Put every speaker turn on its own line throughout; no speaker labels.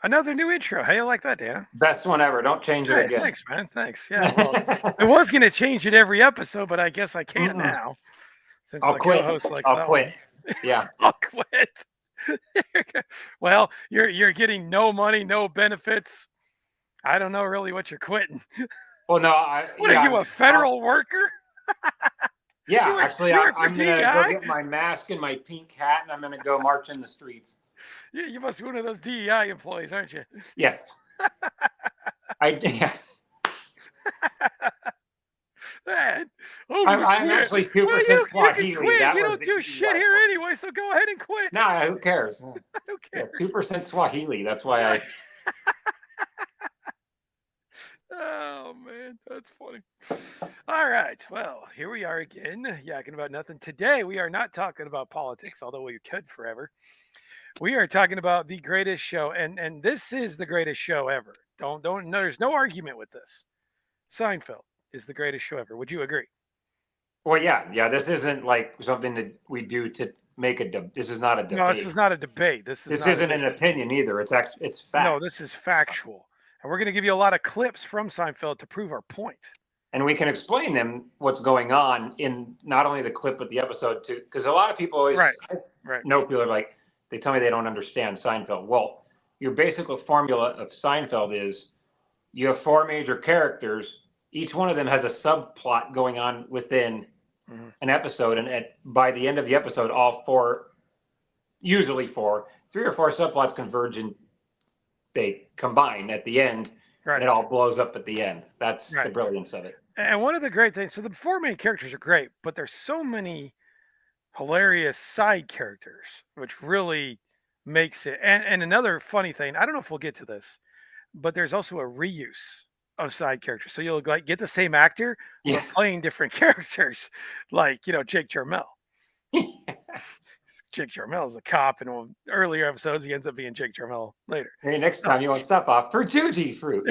Another new intro. Hey, I like that, Dan.
Best one ever. Don't change it
Hey,
again.
thanks, man. Thanks. Yeah, well, I was going to change it every episode, but I guess I can't
Mm-mm.
now since
I'll
the
quit.
co-host likes
I'll
that one.
quit. Yeah.
I'll quit. Well, you're getting no money, no benefits. I don't know really what you're quitting.
Well, no,
What are you, a federal worker?
Yeah, actually,
you work for
I'm gonna go
DEI?
get my mask and my pink hat, and I'm gonna go march in the streets.
You must be one of those DEI employees, aren't you?
Yes. Yeah.
Man, oh,
I'm actually 2%
well, you can
Swahili.
quit.
That
You
was
don't
the
do shit here anyway, so go ahead and quit.
Nah, who cares?
Who
Yeah,
cares?
2% Swahili. That's why I.
Oh man, that's funny. All right, well, here we are again, yakking about nothing. Today we are not talking about politics, although we could forever. We are talking about the greatest show, and this is the greatest show ever. Don't no, there's no argument with this. Seinfeld is the greatest show ever. Would you agree?
Well, yeah. This isn't like something that we do to make a. This is not a
No, this
debate.
is not a debate. This is
This
not a
isn't an
debate.
opinion either. It's actually it's
No,
fact.
this is factual. And we're going to give you a lot of clips from Seinfeld to prove our point.
And we can explain them what's going on in not only the clip but the episode too, because a lot of people always
right.
know people are like they tell me they don't understand Seinfeld. Well, your basic formula of Seinfeld is you have four major characters. Each one of them has a subplot going on within an episode, and by the end of the episode, all four, usually three or four subplots converge and they combine at the end. Right. And it all blows up at the end. That's the brilliance of it.
And one of the great things, so the four main characters are great, but there's so many hilarious side characters, which really makes it. And another funny thing, I don't know if we'll get to this, but there's also a reuse of side characters. So you'll like get the same actor but playing different characters, like Jake Jarmel. Jake Jarmel is a cop in earlier episodes. He ends up being Jake Jarmel later.
Hey, next time you won't step off for Juji fruit.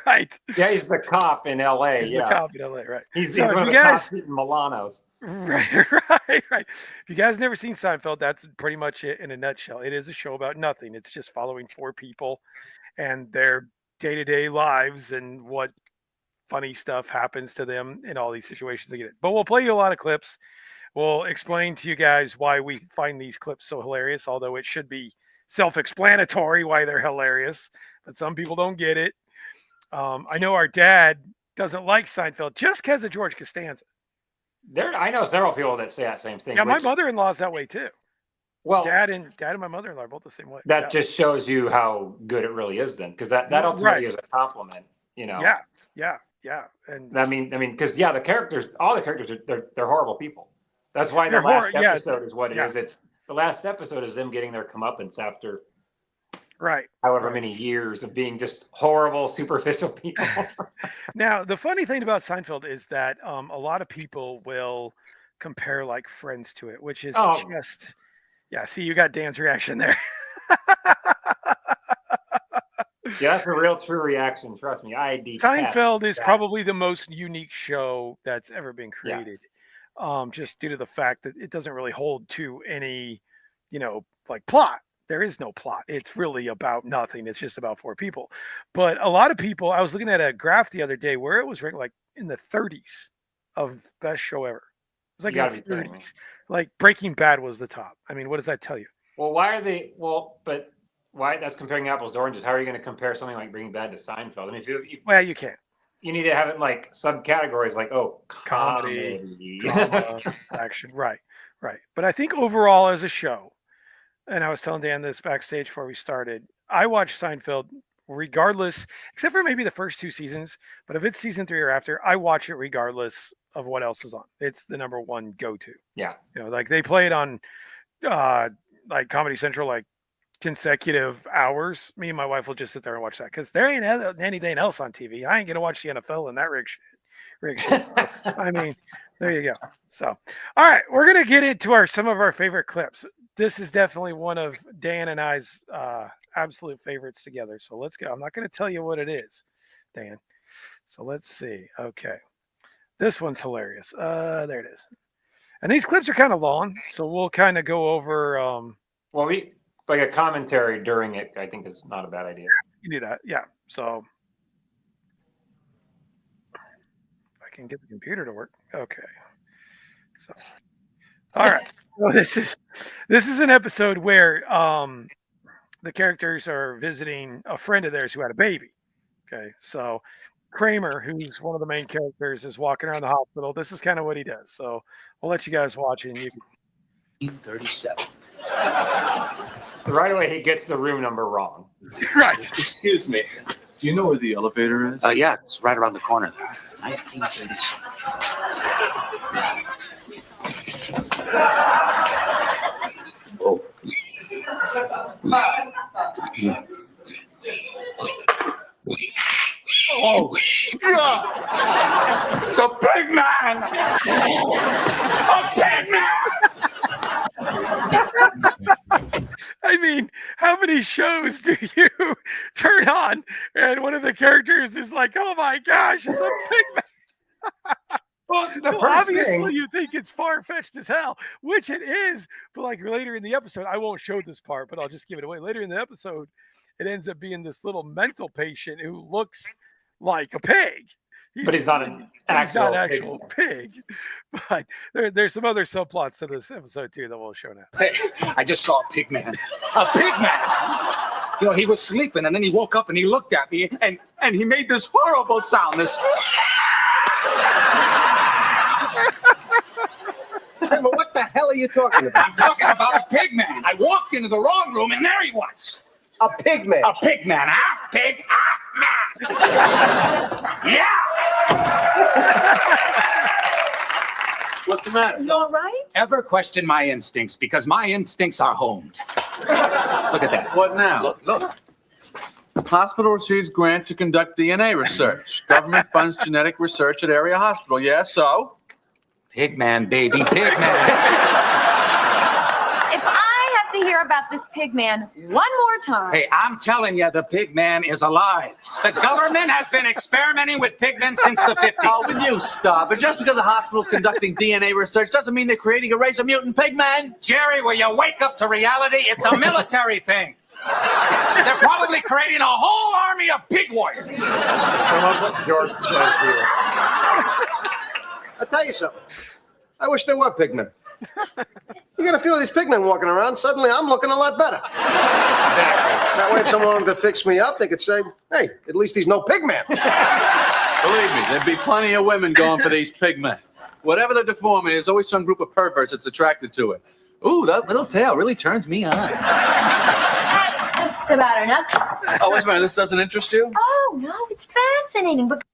Right.
Yeah, he's the cop in L.A.
He's the cop in L.A. Right.
He's one of the cops eating Milanos.
Right. If you guys never seen Seinfeld, that's pretty much it in a nutshell. It is a show about nothing. It's just following four people and their day-to-day lives and what funny stuff happens to them in all these situations. But we'll play you a lot of clips. We'll explain to you guys why we find these clips so hilarious, although it should be self-explanatory why they're hilarious, but some people don't get it. I know our dad doesn't like Seinfeld just because of George Costanza.
I know several people that say that same thing.
Yeah, my mother-in-law's that way too. Well, dad and my mother-in-law are both the same way.
That just shows you how good it really is, then, because that ultimately is a compliment.
Yeah. And
I mean, because the characters, all the characters, they're horrible people. That's why the last episode is what it is. It's the last episode is them getting their comeuppance after however many years of being just horrible, superficial people.
Now, the funny thing about Seinfeld is that a lot of people will compare like Friends to it, which is just see, you got Dan's reaction there.
Yeah, that's a real true reaction. Trust me.
Seinfeld is probably the most unique show that's ever been created. Just due to the fact that it doesn't really hold to any, like plot. There is no plot. It's really about nothing. It's just about four people. But a lot of people, I was looking at a graph the other day where it was ranked like in the 30s of best show ever. It was like in the 30s. Like Breaking Bad was the top. I mean, what does that tell you?
Well, why are they? But why? That's comparing apples to oranges. How are you going to compare something like Breaking Bad to Seinfeld? I mean,
well, you can't.
You need to have it like subcategories, like
comedy, drama, action, right. But I think overall as a show, and I was telling Dan this backstage before we started, I watch Seinfeld regardless, except for maybe the first two seasons. But if it's season 3 or after, I watch it regardless of what else is on. It's the number one go-to.
Yeah,
like they play it on like Comedy Central, like consecutive hours. Me and my wife will just sit there and watch that because there ain't anything else on TV. I ain't gonna watch the NFL and that rig shit. I mean, there you go. So, all right, we're gonna get into some of our favorite clips. This is definitely one of Dan and I's absolute favorites together. So let's go. I'm not gonna tell you what it is, Dan. So let's see. Okay, this one's hilarious. There it is. And these clips are kind of long, so we'll kind of go over.
like a commentary during it, I think is not a bad idea.
You do that, yeah. So I can get the computer to work. Okay. So all right. So this is an episode where the characters are visiting a friend of theirs who had a baby. Okay. So Kramer, who's one of the main characters, is walking around the hospital. This is kind of what he does. So I'll let you guys watch it and you can
37.
Right away, he gets the room number wrong.
right.
Excuse me.
Do you know where the elevator is?
Yeah, it's right around the corner there. 1937. Oh. Oh, it's a big man! A big man!
I mean, how many shows do you turn on and one of the characters is like, oh my gosh, it's a big man?
Well, the
Well,
first
obviously,
thing,
you think it's far fetched as hell, which it is. But like later in the episode, I won't show this part, but I'll just give it away. Later in the episode, it ends up being this little mental patient who looks like a pig.
but he's not an actual,
actual pig. But there's some other subplots to this episode too that we'll show now.
Hey, I just saw a pig man. A pig man! You know, he was sleeping and then he woke up and he looked at me and he made this horrible sound. This.
But what the hell are you talking about?
I'm talking about a pig man. I walked into the wrong room and there he was.
A pig man.
A pig man, huh? Pig, man. Yeah.
What's the matter?
You all right?
Ever question my instincts? Because my instincts are honed. Look at that.
What now?
Look.
Hospital receives grant to conduct DNA research. Government funds genetic research at area hospital. Yeah, so?
Pig man, baby, pig man.
If I have to hear about this pig man one more time.
Hey, I'm telling you, the pig man is alive. The government has been experimenting with pigmen since the 50s.
Oh, will you stop? But just because a hospital's conducting DNA research doesn't mean they're creating a race of mutant pigmen.
Jerry, will you wake up to reality? It's a military thing. They're probably creating a whole army of pig warriors.
I love what George says here.
I'll tell you something. I wish there were pigmen. You get a few of these pigmen walking around, suddenly I'm looking a lot better. That way, if someone wanted to fix me up, they could say, hey, at least he's no pigman.
Believe me, there'd be plenty of women going for these pigmen. Whatever the deformity, there's always some group of perverts that's attracted to it. Ooh, that little tail really turns me on.
That's just about enough.
Oh, wait a minute, this doesn't interest you?
Oh, no, it's fascinating. But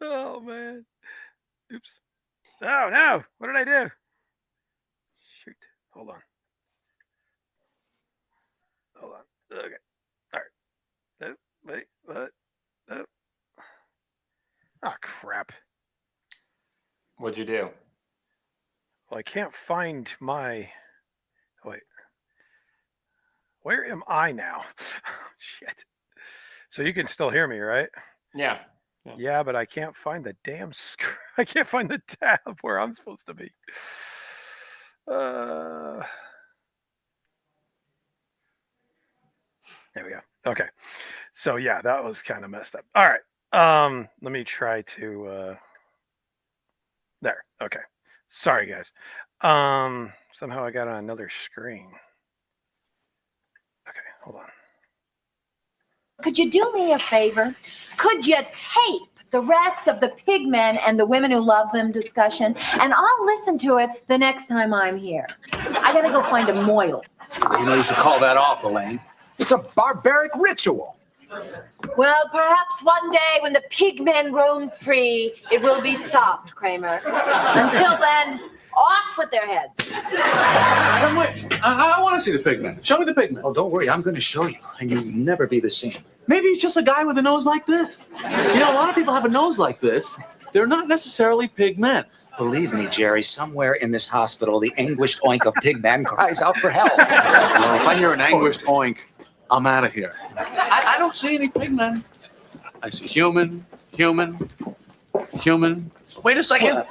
Oh man. Oops. Oh no. What did I do? Shoot. Hold on. Okay. All right. No, wait. What? No. Oh crap.
What'd you do?
Well, I can't find my. Wait. Where am I now? Shit. So you can still hear me, right?
Yeah.
Yeah, but I can't find the damn screen. I can't find the tab where I'm supposed to be. There we go. Okay. So yeah, that was kind of messed up. All right. Let me try to there. Okay. Sorry guys. Somehow I got on another screen. Okay, hold on.
could you do me a favor? Could you tape the rest of the pigmen and the women who love them discussion, and I'll listen to it the next time I'm here. I gotta go find a moil.
You know, you should call that off, Elaine. It's a barbaric ritual.
Well, perhaps one day when the pigmen roam free, it will be stopped, Kramer. Until then, off with their heads.
I want to see the pigman. Show me the pigman.
Oh, don't worry, I'm going to show you, and you'll never be the same.
Maybe he's just a guy with a nose like this. You know, a lot of people have a nose like this. They're not necessarily pigmen.
Believe me, Jerry, somewhere in this hospital, the anguished oink of pigman cries out for help.
Well, if I hear an anguished oink, I'm out of here. I don't see any pigmen. I see human. Wait a second.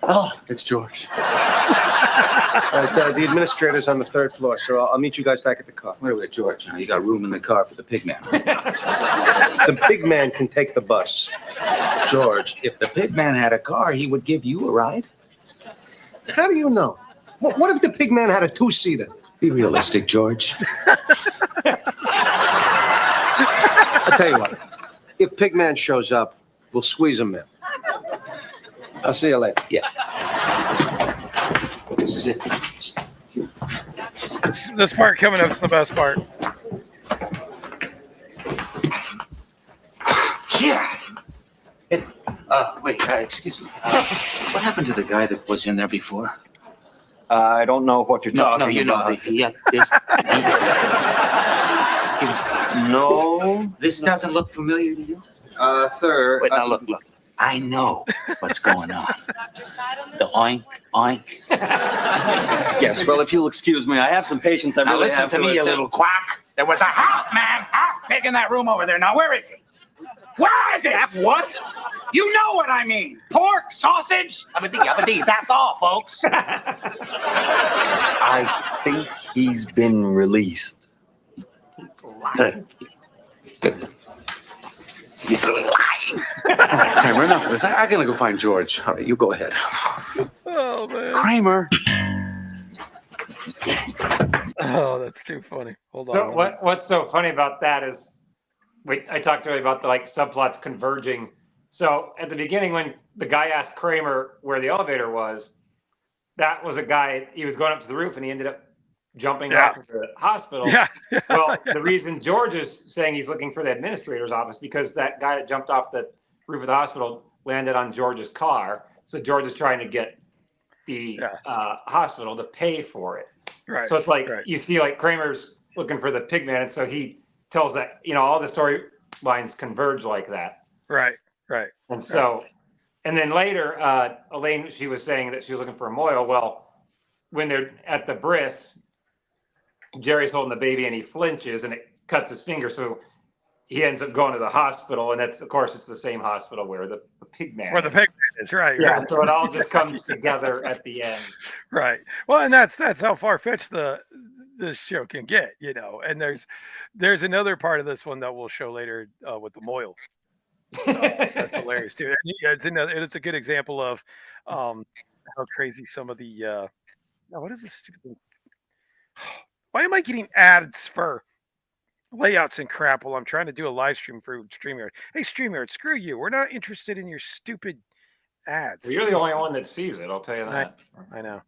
Oh, it's George.
The administrator's on the 3rd floor, so I'll meet you guys back at the car.
Wait a minute, George. Now, you got room in the car for the pig man.
The pig man can take the bus.
George, if the pig man had a car, he would give you a ride.
How do you know? What if the pig man had a 2-seater?
Be realistic, George.
I'll tell you what. If pig man shows up, we'll squeeze him in. I'll see you later.
Yeah. This is it.
This part coming up is the best part.
Yeah. Wait, excuse me. What happened to the guy that was in there before?
I don't know what you're talking about. No.
This doesn't look familiar to you?
Sir.
Wait, now look. I know what's going on. The oink, oink.
Yes, well, if you'll excuse me, I have some patients I
Now
really
listen
have
to me, you
attend.
little quack. There was a half pig in that room over there. Now, where is he? Where is he? Half what? You know what I mean. Pork, sausage, abadee, that's all, folks.
I think he's been released.
He's lying.
Kramer, enough of this. I'm gonna go find George. All right, you go ahead.
Oh man.
Kramer.
Oh, that's too funny. Hold on.
So what's so funny about that is, I talked earlier about the subplots converging. So at the beginning, when the guy asked Kramer where the elevator was, that was a guy. He was going up to the roof, and he ended up jumping off of the hospital.
Yeah.
Well, the reason George is saying he's looking for the administrator's office because that guy that jumped off the roof of the hospital landed on George's car. So George is trying to get the hospital to pay for it.
Right.
So it's you see Kramer's looking for the pig man, and so he tells that all the storylines converge like that.
Right.
And so, and then later, Elaine, she was saying that she was looking for a Moyle. Well, when they're at the bris, Jerry's holding the baby and he flinches and it cuts his finger. So he ends up going to the hospital. And that's, of course, it's the same hospital where the pig man
Where the pig man is, right.
Yeah.
Right.
So it all just comes together at the end.
Right. Well, and that's how far-fetched the show can get, and there's another part of this one that we'll show later with the Moyle. That's hilarious too. And it's a good example of how crazy some of the what is this stupid thing? Why am I getting ads for layouts and crap while I'm trying to do a live stream for StreamYard? Hey, StreamYard, screw you. We're not interested in your stupid ads.
Well, you're the only one that sees it, I'll tell you that.
I know.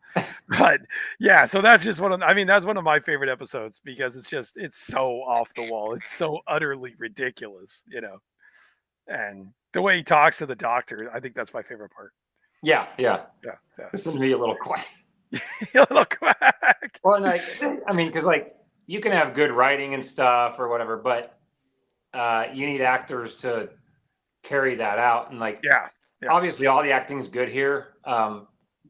But yeah, so that's just that's one of my favorite episodes because it's so off the wall. It's so utterly ridiculous, And the way he talks to the doctor, I think that's my favorite part.
Yeah. Listen to me a little quack. A little quack. Well, because you can have good writing and stuff or whatever, but you need actors to carry that out. And obviously all the acting's good here.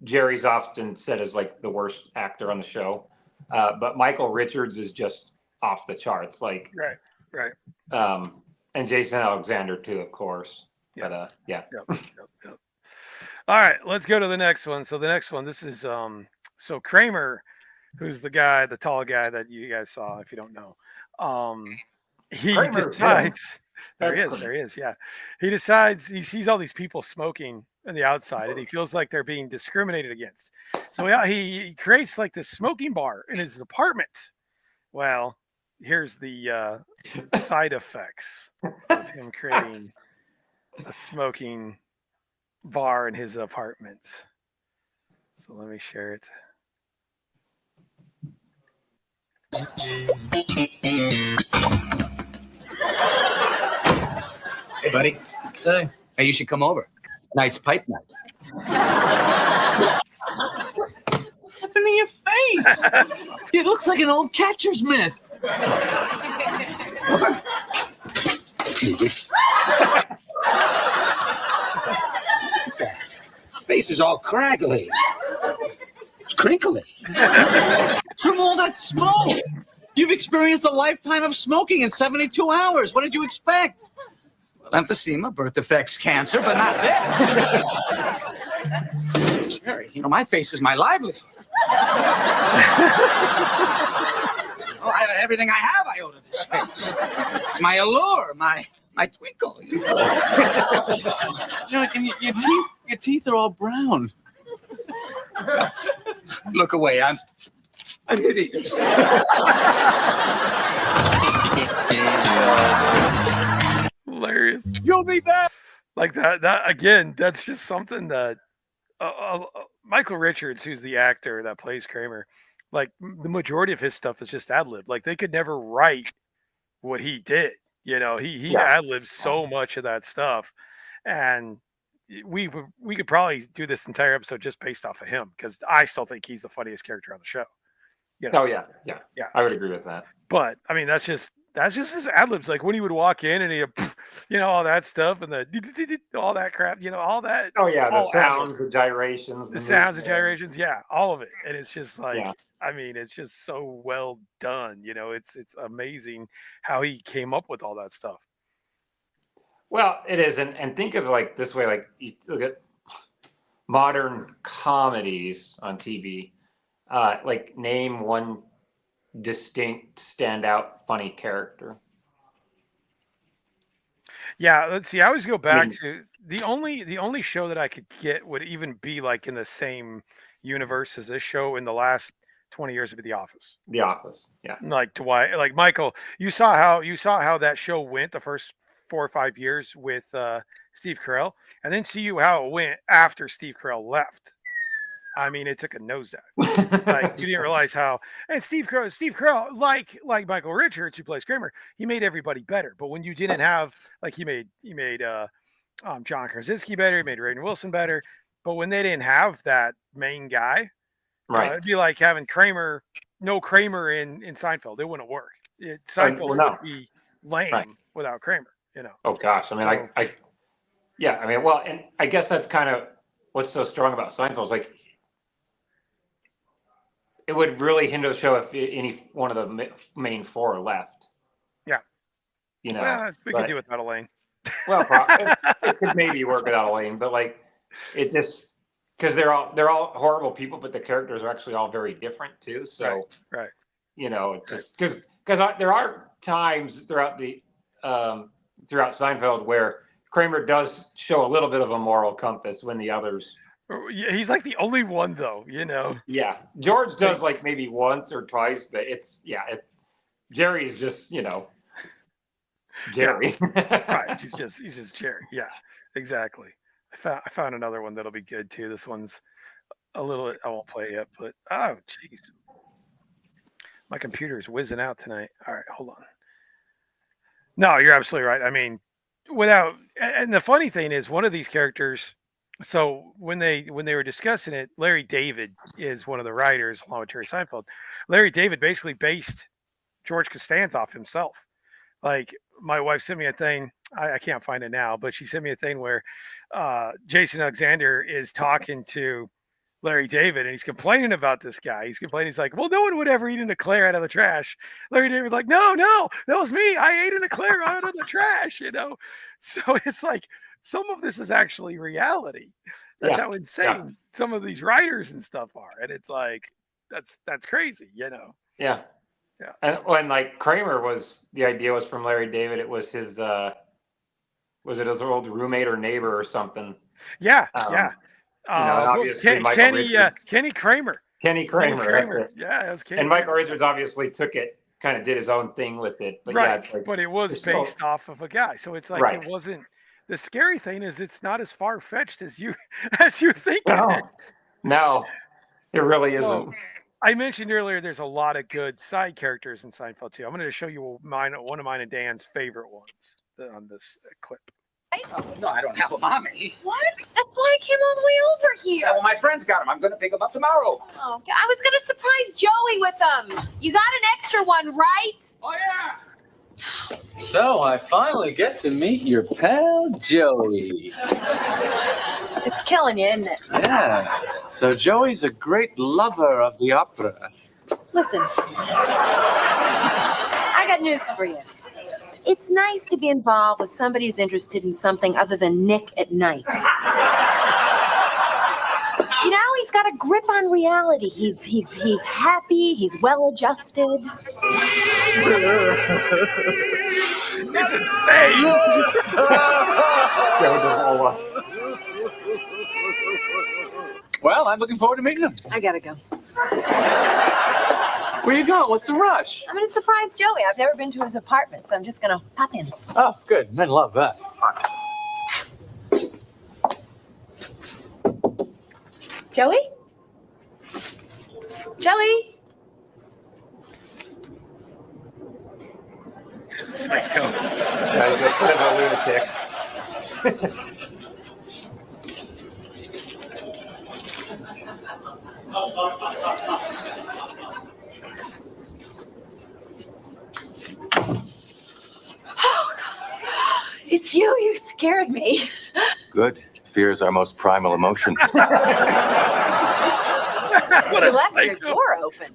Jerry's often said as the worst actor on the show, but Michael Richards is just off the charts. Right. And Jason Alexander too, of course.
Yeah.
But Yep.
All right, let's go to the next one. So the next one, this is so Kramer, who's the tall guy that you guys saw, if you don't know. He
Kramer,
decides
yeah.
there he is. Yeah. He decides he sees all these people smoking on the outside and he feels like they're being discriminated against. So he creates this smoking bar in his apartment. Well, here's the side effects of him creating a smoking bar in his apartment. So let me share it.
Hey, buddy. Hey, you should come over. Tonight's pipe night.
What's happened to your face? It looks like an old catcher's mitt.
Face is all craggly. It's crinkly.
It's from all that smoke. You've experienced a lifetime of smoking in 72 hours. What did you expect?
Emphysema, birth defects, cancer, but not this. Jerry, my face is my livelihood. Everything I have, I owe to this face. It's my allure, my twinkle.
And your teeth are all brown.
Look away, I'm hideous.
Hilarious.
You'll be back.
Like that again, that's just something that Michael Richards, who's the actor that plays Kramer, like the majority of his stuff is just ad lib. Like they could never write what he did. He ad libs so much of that stuff, and we could probably do this entire episode just based off of him because I still think he's the funniest character on the show.
Oh yeah, I would agree with that.
But I mean, that's just his ad libs. Like when he would walk in and he, all that stuff and the all that crap, all that.
Oh yeah, the sounds, the gyrations,
the sounds, the gyrations, all of it. And it's just like, I mean, it's just so well done. It's amazing how he came up with all that stuff.
Well, it is, and think of it like this way: like you look at modern comedies on TV. Like name one distinct, standout, funny character.
Yeah, let's see. I always go back to the only show that I could get would even be like in the same universe as this show in the last 20 years would be The Office.
The Office, yeah.
Like like Michael, you saw how that show went the first 4 or 5 years with Steve Carell, and then see how it went after Steve Carell left. I mean, it took a nosedive. Like you didn't realize how. And Steve Carell, like Michael Richards, who plays Kramer, he made everybody better. But when you didn't have, like, he made John Krasinski better, he made Rainn Wilson better. But when they didn't have that main guy, it'd be like having no Kramer in Seinfeld. It wouldn't work. Seinfeld would be lame without Kramer.
Oh gosh, I mean, well, and I guess that's kind of what's so strong about Seinfeld is like. It would really hinder the show if any one of the main four left. Yeah.
We could do without Elaine.
Well, it could maybe work without Elaine, but like it just because they're all horrible people, but the characters are actually all very different too. So
right.
Just because there are times throughout throughout Seinfeld where Kramer does show a little bit of a moral compass when the others.
Yeah, he's like the only one though,
Yeah, George does like maybe once or twice, but Jerry's just Jerry.
Right, he's just Jerry. Yeah, exactly. I found another one that'll be good too. This one's a little. I won't play it yet, but oh jeez, my computer is whizzing out tonight. All right, hold on. No, you're absolutely right. I mean, and the funny thing is, one of these characters. So when they were discussing it, Larry David is one of the writers along with Jerry Seinfeld. Larry David basically based George Costanza off himself. Like my wife sent me a thing. I can't find it now, but she sent me a thing where Jason Alexander is talking to Larry David and he's complaining about this guy. He's complaining. He's like, well, no one would ever eat an eclair out of the trash. Larry David's like, no, that was me. I ate an eclair out of the trash, So it's like, some of this is actually reality. That's how insane some of these writers and stuff are. And it's like, that's crazy,
Yeah. And like Kramer the idea was from Larry David. It was his, was it his old roommate or neighbor or something?
Yeah.
Obviously
Kenny Kramer.
Kenny Kramer.
Yeah, it was Kenny.
And Michael Richards obviously took it, kind of did his own thing with it. But
but it was based off of a guy. So it's like, it wasn't. The scary thing is it's not as far-fetched as you think it is.
No, it really isn't.
I mentioned earlier there's a lot of good side characters in Seinfeld too. I'm going to show you one of mine and Dan's favorite ones on this clip.
Oh, no, I don't have a mommy.
What? That's why I came all the way over here.
Yeah, well, my friends got them. I'm going to pick them up tomorrow.
Oh, I was going to surprise Joey with them. You got an extra one, right?
Oh, yeah.
So I finally get to meet your pal, Joey.
It's killing you, isn't it?
Yeah. So Joey's a great lover of the opera.
Listen, I got news for you. It's nice to be involved with somebody who's interested in something other than Nick at night. You know, he's got a grip on reality. He's happy. He's well-adjusted.
It's insane.
Well, I'm looking forward to meeting him.
I gotta go.
Where you going? What's the rush?
I'm gonna surprise Joey. I've never been to his apartment, so I'm just gonna pop in.
Oh, good. Men love that.
Joey? Joey?
Psycho.
Guys, they're kind of a lunatic.
It's you. You scared me.
Good. Fear is our most primal emotion.
What
You
a
left your
psycho.
door open.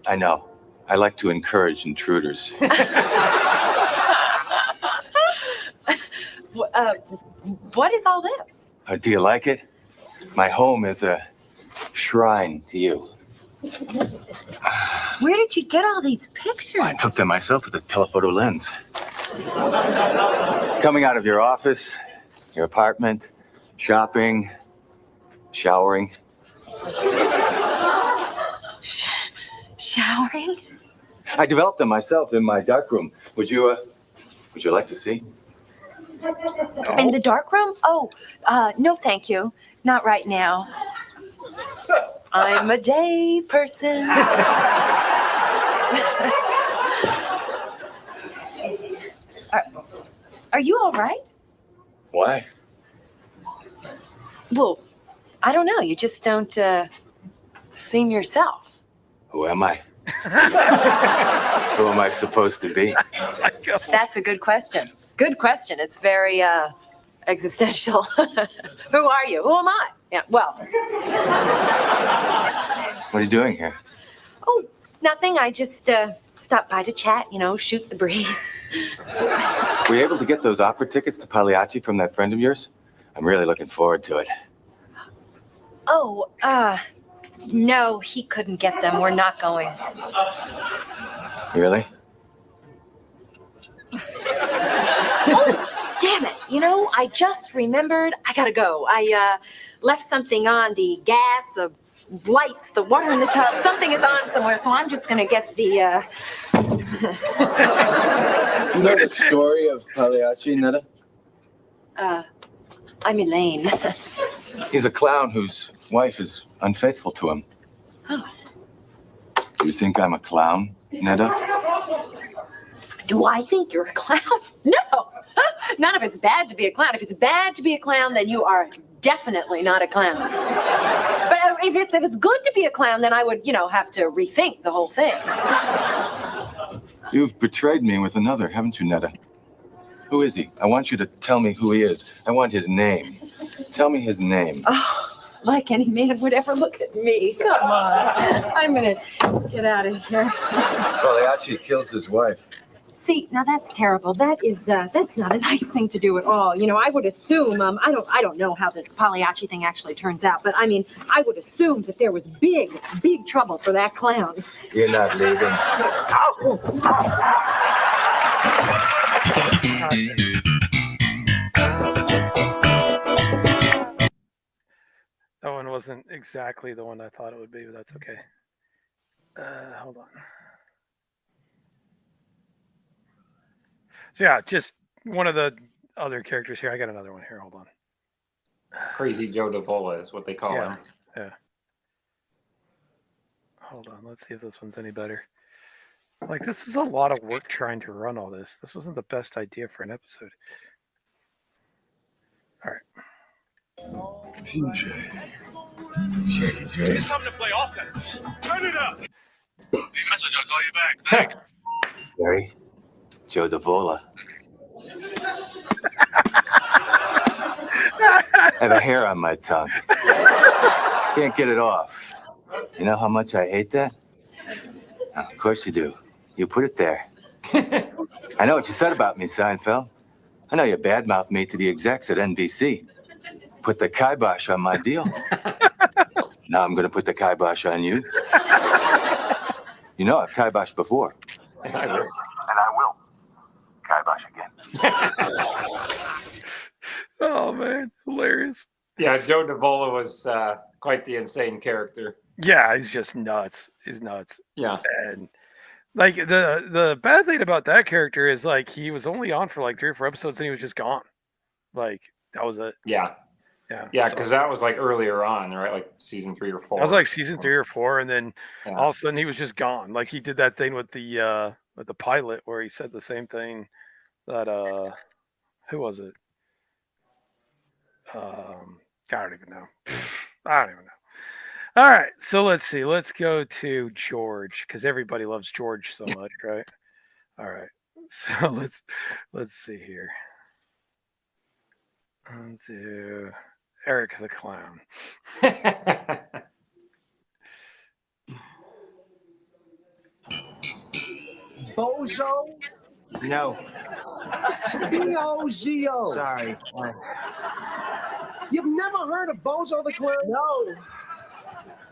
I know. I like to encourage intruders.
What is all this?
Do you like it? My home is a shrine to you.
Where did you get all these pictures?
I took them myself with a telephoto lens. Coming out of your office, your apartment, shopping, showering.
Showering?
I developed them myself in my darkroom. Would you like to see?
In the dark room? Oh, no, thank you. Not right now. I'm a day person. Are you all right?
Why?
Well, I don't know. You just don't seem yourself.
Who am I? Who am I supposed to be?
Psycho.
That's a good question. Good question. It's very existential. Who are you? Who am I? Yeah, well.
What are you doing here?
Oh, nothing. I just stopped by to chat, shoot the breeze.
Were you able to get those opera tickets to Pagliacci from that friend of yours? I'm really looking forward to it.
Oh, no, he couldn't get them. We're not going.
Really?
Oh, damn it. I just remembered I gotta go. I left something on, the gas, the lights, the water in the tub. Something is on somewhere, so I'm just gonna get the,
You know the story of Pagliacci, Netta?
I'm Elaine.
He's a clown whose wife is unfaithful to him.
Oh.
Do you think I'm a clown, Netta?
Do I think you're a clown? No. Not if it's bad to be a clown. If it's bad to be a clown, then you are definitely not a clown. But if it's good to be a clown, then I would, have to rethink the whole thing.
You've betrayed me with another, haven't you, Netta? Who is he? I want you to tell me who he is. I want his name. Tell me his name.
Oh, like any man would ever look at me. Come on. I'm going to get out of here.
Pagliacci kills his wife.
See, now that's terrible. That's not a nice thing to do at all. I would assume, I don't know how this Pagliacci thing actually turns out, but I would assume that there was big trouble for that clown.
You're not leaving.
That one wasn't exactly the one I thought it would be, but that's okay. Hold on. So yeah, just one of the other characters here. I got another one here. Hold on.
Crazy Joe Davola is what they call him.
Yeah. Hold on. Let's see if this one's any better. Like, this is a lot of work trying to run all this. This wasn't the best idea for an episode. All right.
TJ.
It's time to play offense. Turn it up.
Hey, message, I'll call you back. Thanks.
Gary, Joe Davola. I have a hair on my tongue. Can't get it off. You know how much I hate that? Of course you do. You put it there. I know what you said about me, Seinfeld. I know you badmouthed me to the execs at NBC. Put the kibosh on my deal. Now I'm going to put the kibosh on you. You know I've kiboshed before.
And I will.
And I will. Kibosh again.
Oh man, hilarious.
Yeah, Joe Davola was quite the insane character.
Yeah, he's just nuts. He's nuts.
Yeah.
And like the bad thing about that character is like he was only on for like 3 or 4 episodes and he was just gone. Like that was it.
Yeah.
Yeah.
Yeah,
so-
because that was like earlier on, right? Like season 3 or 4.
That was like season 3 or 4, and then
Yeah.
all of a sudden he was just gone. Like he did that thing with the pilot where he said the same thing that who was it? I don't even know. I don't even know. All right, so let's see. Let's go to George because everybody loves George so much, right? All right, so let's see here. On to Eric the Clown.
Bozo?
No.
B-O-Z-O.
Sorry.
You've never heard of Bozo the Clown?
No.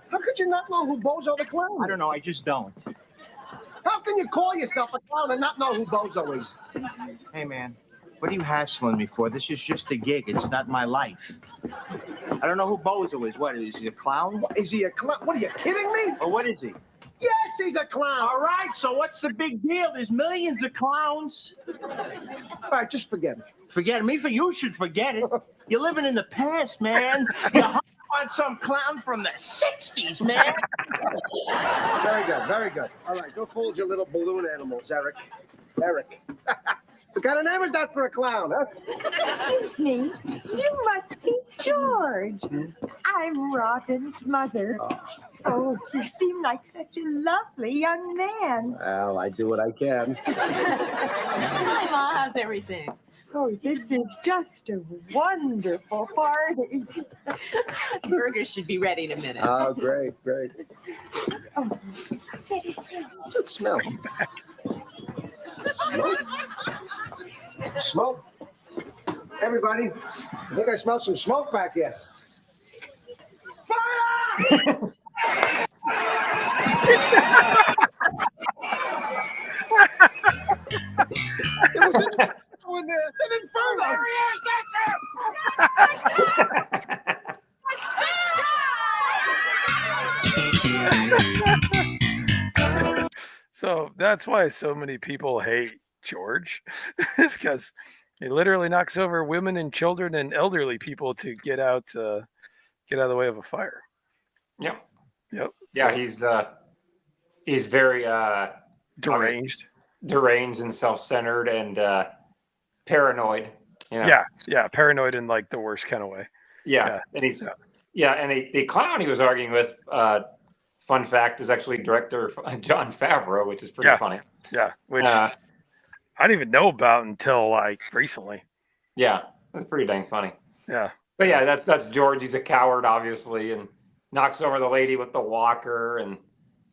How could you not know who Bozo the Clown is?
I don't know. I just don't.
How can you call yourself a clown and not know who Bozo is?
Hey, man. What are you hassling me for? This is just a gig. It's not my life. I don't know who Bozo is. What, is he a clown?
Is he a clown? What, are you kidding me?
Or what is he?
Yes, he's a clown.
All right, so what's the big deal? There's millions of clowns.
All right, just forget it.
Forget me? You should forget it. You're living in the past, man. You're hung on some clown from the 60s, man.
Very good, very good. All right, go fold your little balloon animals, Eric. Eric. What kind of name is that for a clown, huh?
Excuse me, you must be George. I'm Robin's mother. Oh, you seem like such a lovely young man.
Well, I do what I can.
Hi, Ma. How's everything? Oh, this is just a wonderful party. Burgers should be ready in a minute.
Oh, great, great.
Oh,
What's that smell? Smoke? Smoke? Everybody, I think I smell some smoke back here. Fire! It was an inferno.
So that's why so many people hate George, is because he literally knocks over women and children and elderly people to get out of the way of a fire.
Yep.
Yep.
Yeah, he's very
Deranged.
deranged and self-centered and paranoid. You know?
Yeah, paranoid in like the worst kind of way.
Yeah, and he's and the clown he was arguing with. Fun fact is actually director Jon Favreau, which is pretty funny.
Yeah, which I didn't even know about until like recently.
Yeah, that's pretty dang funny.
Yeah,
but yeah, that's George. He's a coward, obviously, and knocks over the lady with the walker, and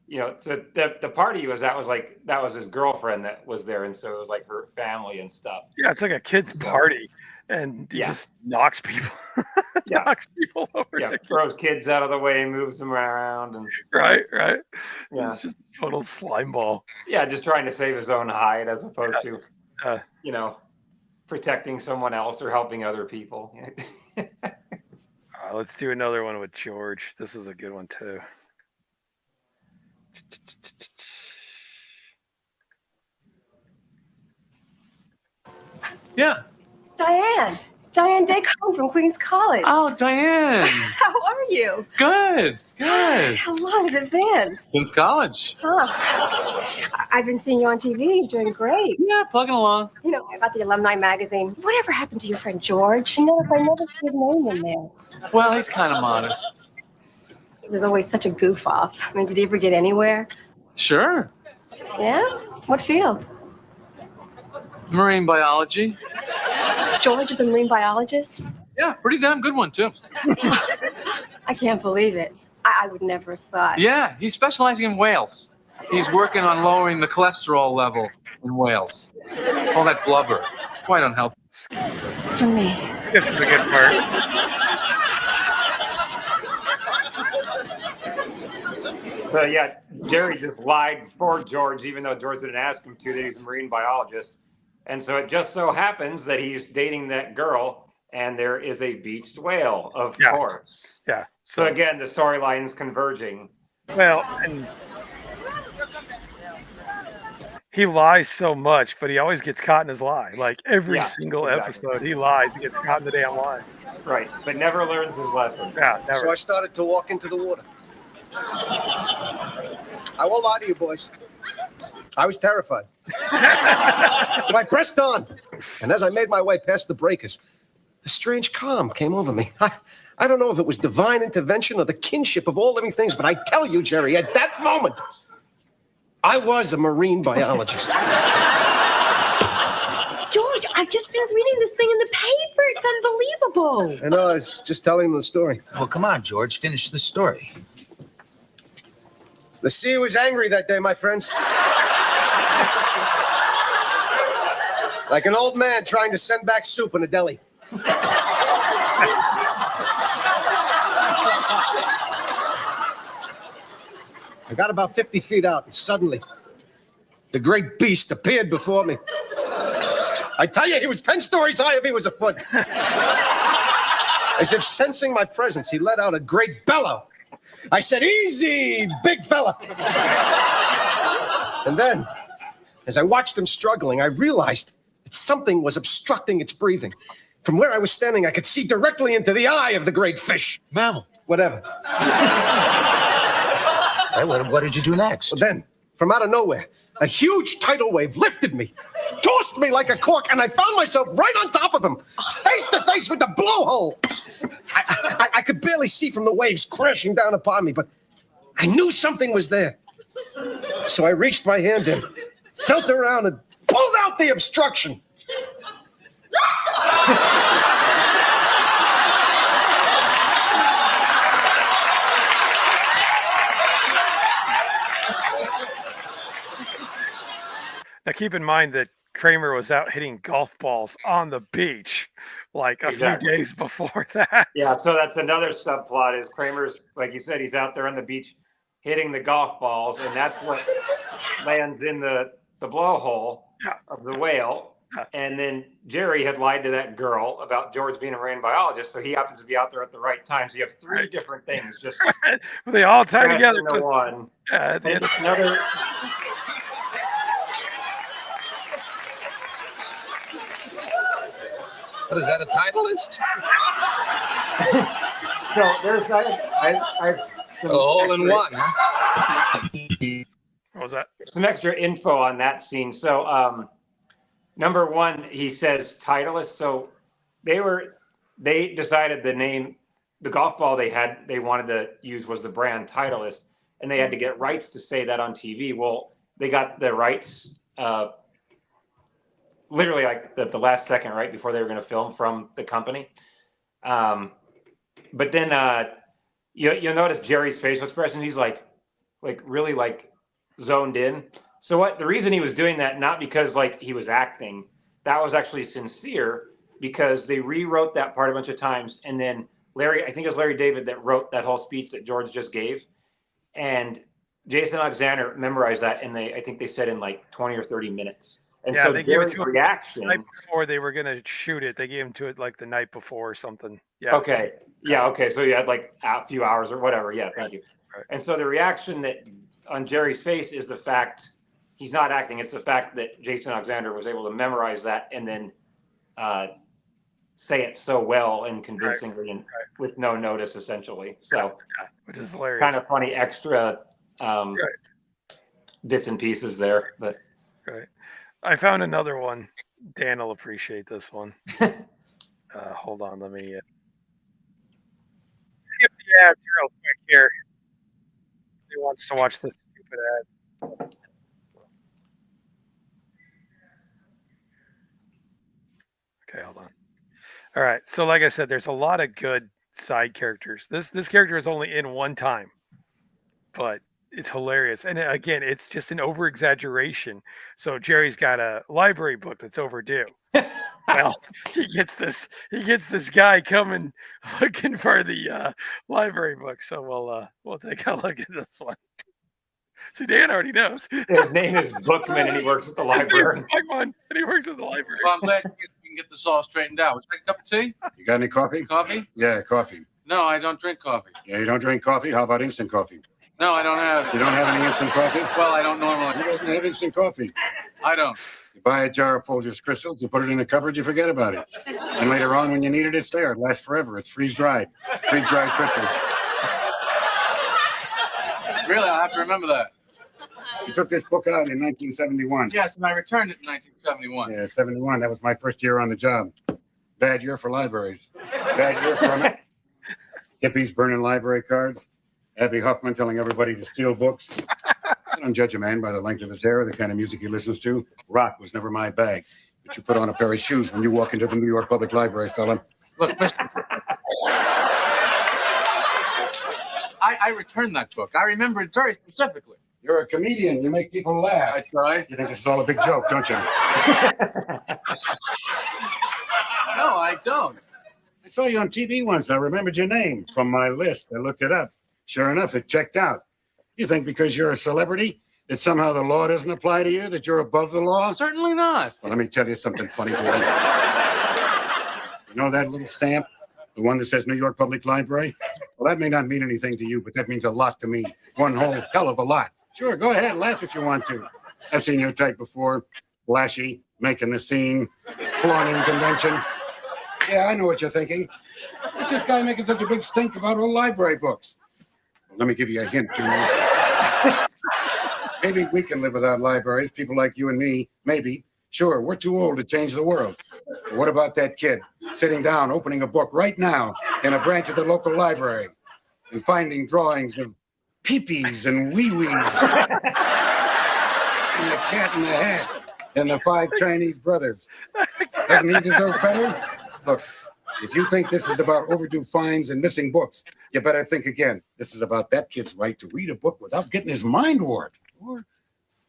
you know, so the party he was at was like that was his girlfriend that was there, and so it was like her family and stuff.
Yeah, it's like a kid's party, and he just knocks people. Knocks people over.
Yeah, throws kids out of the way, moves them around, and
right.
Yeah,
it's just a total slime ball.
Yeah, just trying to save his own hide as opposed to, you know, protecting someone else or helping other people.
Let's do another one with George. This is a good one too.
Yeah.
It's Diane. Diane Dacon from Queens College.
Oh, Diane.
How are you?
Good.
How long has it been?
Since college.
I've been seeing you on TV. You're doing great.
Yeah, plugging along.
You know, I got the alumni magazine. Whatever happened to your friend George? You notice I never see his name in there.
Well, he's kind of modest.
He was always such a goof off. I mean, did he ever get anywhere?
Sure.
Yeah? What field?
Marine biology.
George is a marine biologist?
Yeah, pretty damn good one, too.
I can't believe it. I would never have thought.
Yeah, he's specializing in whales. He's working on lowering the cholesterol level in whales. All that blubber. It's quite unhealthy.
For me.
This is a good part.
So yeah, Jerry just lied for George, even though George didn't ask him to, that he's a marine biologist. And so it just so happens that he's dating that girl, and there is a beached whale, of course.
Yeah.
So again, the storyline's converging.
Well, and he lies so much, but he always gets caught in his lie. Like every single episode, he lies. He gets caught in the damn lie.
Right, but never learns his lesson.
Yeah, never.
So I started to walk into the water. I won't lie to you, boys. I was terrified. But I pressed on. And as I made my way past the breakers, a strange calm came over me. I don't know if it was divine intervention or the kinship of all living things, but I tell you, Jerry, at that moment, I was a marine biologist.
George, I've just been reading this thing in the paper. It's unbelievable.
I know, I was just telling them the story.
Well, come on, George. Finish the story.
The sea was angry that day, my friends. Like an old man trying to send back soup in a deli. I got about 50 feet out, and suddenly, the great beast appeared before me. I tell you, he was 10 stories high if he was a foot. As if sensing my presence, he let out a great bellow. I said, "Easy, big fella." And then, as I watched him struggling, I realized that something was obstructing its breathing. From where I was standing, I could see directly into the eye of the great fish.
Mammal.
Whatever.
Hey, what did you do next?
Well, then, from out of nowhere, a huge tidal wave lifted me, tossed me like a cork, and I found myself right on top of him, face to face with the blowhole. I could barely see from the waves crashing down upon me, but I knew something was there. So I reached my hand in, felt around, and pulled out the obstruction.
Now, keep in mind that Kramer was out hitting golf balls on the beach like a few days before that.
Yeah, so that's another subplot is Kramer's, like you said, he's out there on the beach hitting the golf balls, and that's what lands in the blowhole of the whale. And then Jerry had lied to that girl about George being a marine biologist, so he happens to be out there at the right time. So you have three different things just
they all tie together
into one.
Yeah, at the end of
Another.
What is that, a Titleist?
So there's I've some
All in one,
huh?
What was that?
Some extra info on that scene. So number one, he says Titleist. So they decided the name, the golf ball they wanted to use was the brand Titleist, and they had to get rights to say that on TV. Well, they got the rights literally like the last second, right before they were going to film from the company. But then you'll notice Jerry's facial expression. He's like really like zoned in. So what the reason he was doing that, not because like he was acting, that was actually sincere, because they rewrote that part a bunch of times. And then I think it was Larry David that wrote that whole speech that George just gave. And Jason Alexander memorized that. And I think they said in like 20 or 30 minutes. And so
they gave it
Jerry's
to him
reaction.
the night before they were going to shoot it. They gave him to it like the night before or something. Yeah.
Okay. Yeah. Okay. So you had like a few hours or whatever. Yeah. Thank you.
Right.
And so the reaction that on Jerry's face is the fact he's not acting. It's the fact that Jason Alexander was able to memorize that and then say it so well and convincingly and with no notice, essentially. So,
which is hilarious.
Kind of funny extra bits and pieces there, but.
Right. I found another one. Dan will appreciate this one. Hold on, let me skip the ads real quick here. He wants to watch this stupid ad. Okay, hold on. All right, so like I said, there's a lot of good side characters. This character is only in one time, but it's hilarious. And again, it's just an over exaggeration. So Jerry's got a library book that's overdue. Well, he gets this guy coming looking for the library book. So we'll take a look at this one. See, Dan already knows.
His name is Bookman, and he works at the library.
Bookman, and he works at the library.
Well, I'm glad we can get this all straightened out. Would you like a cup of tea?
You got any coffee?
Coffee?
Yeah, coffee.
No, I don't drink coffee.
Yeah, you don't drink coffee? How about instant coffee?
No, I don't have.
You don't have any instant coffee?
Well, I don't normally.
Who doesn't have instant coffee?
I don't.
You buy a jar of Folgers crystals, you put it in the cupboard, you forget about it. And later on, when you need it, it's there. It lasts forever. It's freeze-dried. Freeze-dried crystals.
Really, I'll have to remember that.
You took this book out in 1971.
Yes, and I returned it in 1971.
Yeah, 71. That was my first year on the job. Bad year for libraries. Bad year for hippies burning library cards. Abby Huffman telling everybody to steal books. I don't judge a man by the length of his hair or the kind of music he listens to. Rock was never my bag. But you put on a pair of shoes when you walk into the New York Public Library, fella.
Look, Mr. I returned that book. I remember it very specifically.
You're a comedian. You make people laugh.
I try.
You think this is all a big joke, don't you?
No, I don't.
I saw you on TV once. I remembered your name from my list. I looked it up. Sure enough, it checked out. You think because you're a celebrity that somehow the law doesn't apply to you, that you're above the law?
Certainly not.
Well, let me tell you something funny, boy. You know that little stamp? The one that says New York Public Library? Well, that may not mean anything to you, but that means a lot to me. One whole hell of a lot. Sure, go ahead, laugh if you want to. I've seen your type before. Flashy, making the scene, flaunting convention. Yeah, I know what you're thinking. What's this guy making such a big stink about old library books? Well, let me give you a hint, Junior. Maybe we can live without libraries, people like you and me, maybe. Sure, we're too old to change the world. But what about that kid sitting down, opening a book right now in a branch of the local library and finding drawings of peepees and wee-wees and the cat in the hat and the 5 Chinese brothers? Doesn't he deserve better? Look, if you think this is about overdue fines and missing books, you better think again. This is about that kid's right to read a book without getting his mind warped. Or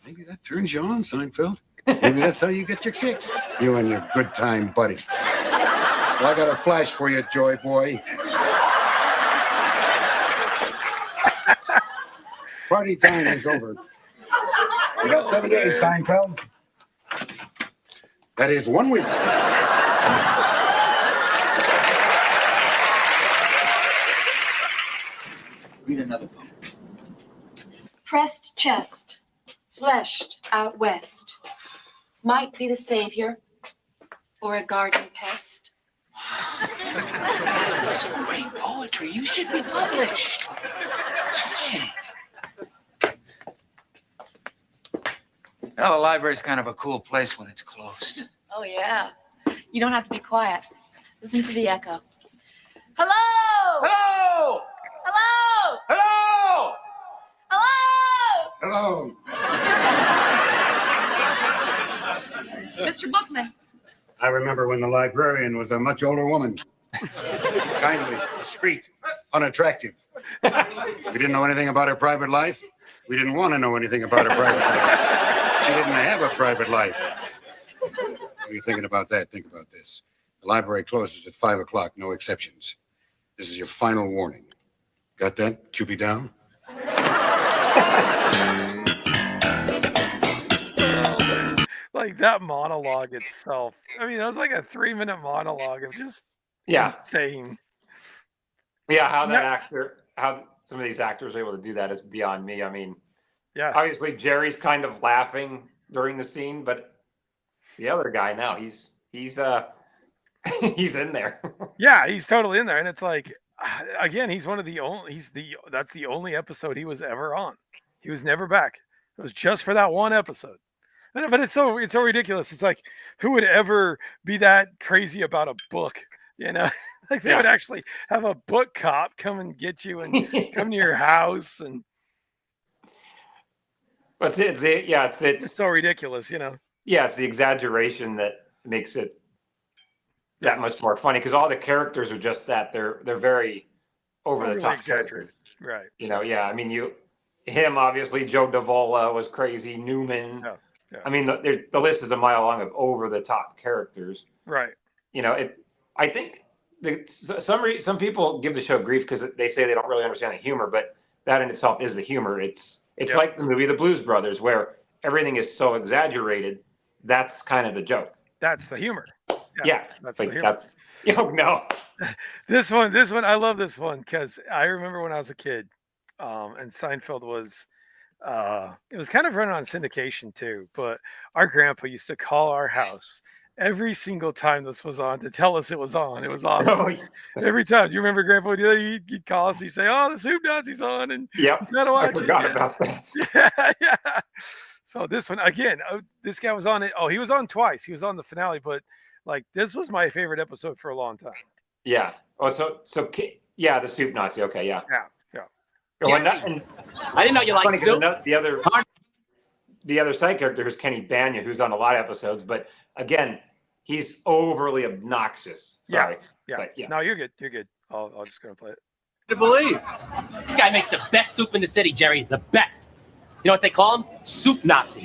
maybe that turns you on, Seinfeld. Maybe that's how you get your kicks. You and your good time buddies. Well, I got a flash for you, Joy Boy. Party time is over. You got 7 days, Seinfeld. That is 1 week.
Read another book.
Pressed chest, fleshed out west. Might be the savior or a garden pest.
That's great poetry. You should be published. Sweet. Well, the library's kind of a cool place when it's closed.
Oh, yeah. You don't have to be quiet. Listen to the echo. Hello!
Hello!
Hello!
Hello!
Hello!
Hello.
Mr. Bookman.
I remember when the librarian was a much older woman. Kindly, discreet, unattractive. We didn't know anything about her private life. We didn't want to know anything about her private life. She didn't have a private life. What are you thinking about that? Think about this. The library closes at 5 o'clock, no exceptions. This is your final warning. Got that? Cupid down?
Like that monologue itself. I mean, that was like a 3-minute monologue of just insane.
Yeah, how some of these actors are able to do that is beyond me. I mean,
yeah,
obviously Jerry's kind of laughing during the scene, but the other guy now, he's he's in there.
Yeah, he's totally in there, and it's like, again, he's one of the only. That's the only episode he was ever on. He was never back. It was just for that one episode. But it's so ridiculous. It's like, who would ever be that crazy about a book? You know, like they would actually have a book cop come and get you and come to your house, and
but it's
so ridiculous. You know.
Yeah, it's the exaggeration that makes it that much more funny, because all the characters are just that. They're very over the top characters.
Right.
You know, yeah. I mean, him, obviously, Joe Davola was crazy. Newman.
Yeah, yeah.
I mean, the list is a mile long of over the top characters.
Right.
I think some people give the show grief because they say they don't really understand the humor, but that in itself is the humor. It's like the movie The Blues Brothers, where everything is so exaggerated. That's kind of the joke.
That's the humor.
Yeah,
that's
like
the humor.
No.
This one, I love this one because I remember when I was a kid, and Seinfeld was, it was kind of running on syndication too. But our grandpa used to call our house every single time this was on to tell us it was on. It was awesome.
Oh, yes.
Every time. Do you remember Grandpa would do that? He'd call us. He'd say, "Oh, the Soup Nazi's on," and
Yep.
you gotta watch
I forgot
it.
about that.
Yeah. So this one again, this guy was on it. Oh, he was on twice. He was on the finale, but like this was my favorite episode for a long time.
Yeah. Oh, so yeah, the Soup Nazi. Okay, yeah.
Yeah.
I
didn't know you liked soup.
The other side character is Kenny Banya, who's on a lot of episodes, but again, he's overly obnoxious. Sorry.
Yeah.
But yeah.
No, you're good. You're good. I'll just go play it.
To believe this guy makes the best soup in the city, Jerry. The best. You know what they call him? Soup Nazi.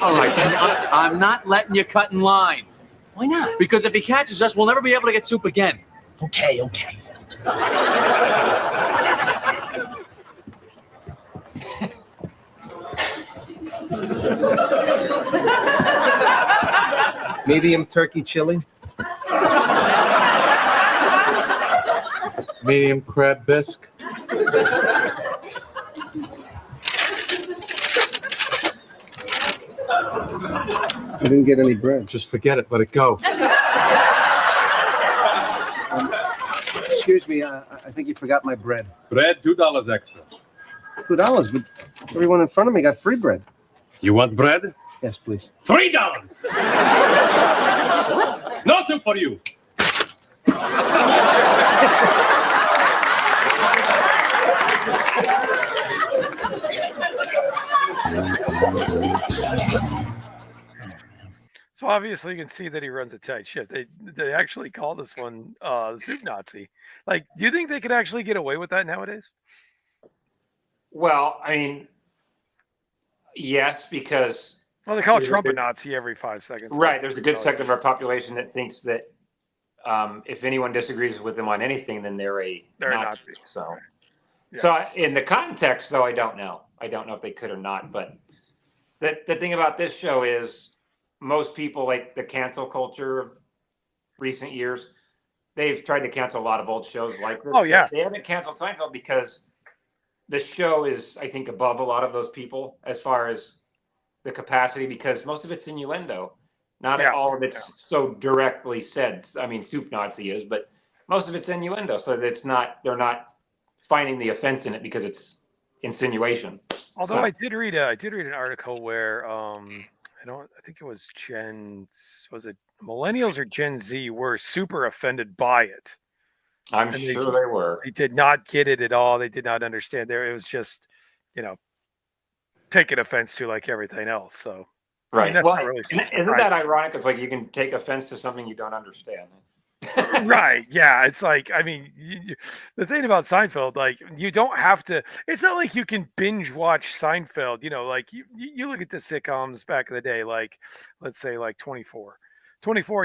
All right, I'm not letting you cut in line.
Why not?
Because if he catches us, we'll never be able to get soup again.
Okay.
Medium turkey chili.
Medium crab bisque.
I didn't get any bread.
Just forget it. Let it go.
Excuse me, I think you forgot my bread.
Bread, $2 extra.
$2, but everyone in front of me got free bread.
You want bread?
Yes, please.
$3.
No soup for you.
So obviously you can see that he runs a tight ship. They actually call this one the Soup Nazi. Like, do you think they could actually get away with that nowadays?
Well, I mean, yes, because
they call Trump a Nazi every 5 seconds.
Right. There's a good sector of our population that thinks that if anyone disagrees with them on anything, then they're a Nazi. So, in the context, though, I don't know. I don't know if they could or not. But the thing about this show is most people, like the cancel culture of recent years, they've tried to cancel a lot of old shows like this.
Oh, yeah.
They haven't canceled Seinfeld because the show is, I think, above a lot of those people as far as the capacity, because most of it's innuendo. Not all of it's so directly said. I mean, Soup Nazi is, but most of it's innuendo. So they're not finding the offense in it because it's insinuation.
Although I did read an article where I think it was millennials or Gen Z were super offended by it.
I'm sure they were.
They did not get it at all. They did not understand. It was just, taking offense to like everything else. So,
right.
I mean,
Well, isn't that ironic? It's like you can take offense to something you don't understand.
Right. Yeah. It's like, I mean, the thing about Seinfeld, like, you don't have to, it's not like you can binge watch Seinfeld, like you look at the sitcoms back in the day, like, let's say like 24,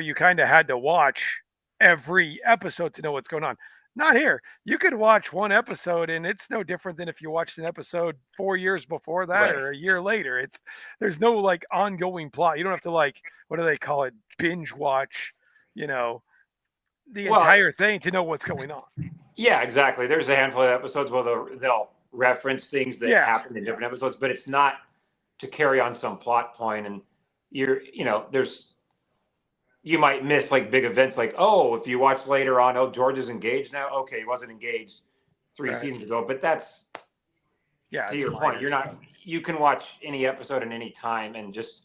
you kind of had to watch every episode to know what's going on. Not here. You could watch one episode and it's no different than if you watched an episode 4 years before that or a year later. There's no like ongoing plot. You don't have to like, what do they call it? Binge watch, the entire thing to know what's going on.
Yeah, exactly. There's a handful of episodes where they'll reference things that happened in different episodes, but it's not to carry on some plot point. And you might miss like big events, like, oh, if you watch later on, oh, George is engaged now. Okay, he wasn't engaged 3 seasons ago, but that's to your point. You can watch any episode in any time and just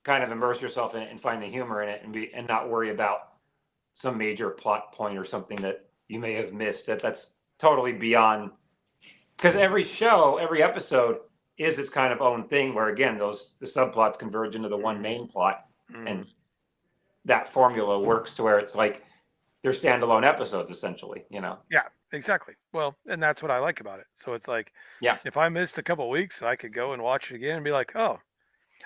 kind of immerse yourself in it and find the humor in it and not worry about some major plot point or something that you may have missed. That's totally beyond, because every episode is its kind of own thing where, again, the subplots converge into the one main plot. And that formula works to where it's like they're standalone episodes essentially.
Yeah, exactly. Well, and that's what I like about it. So it's like,
Yeah.
if I missed a couple of weeks, I could go and watch it again and be like, oh,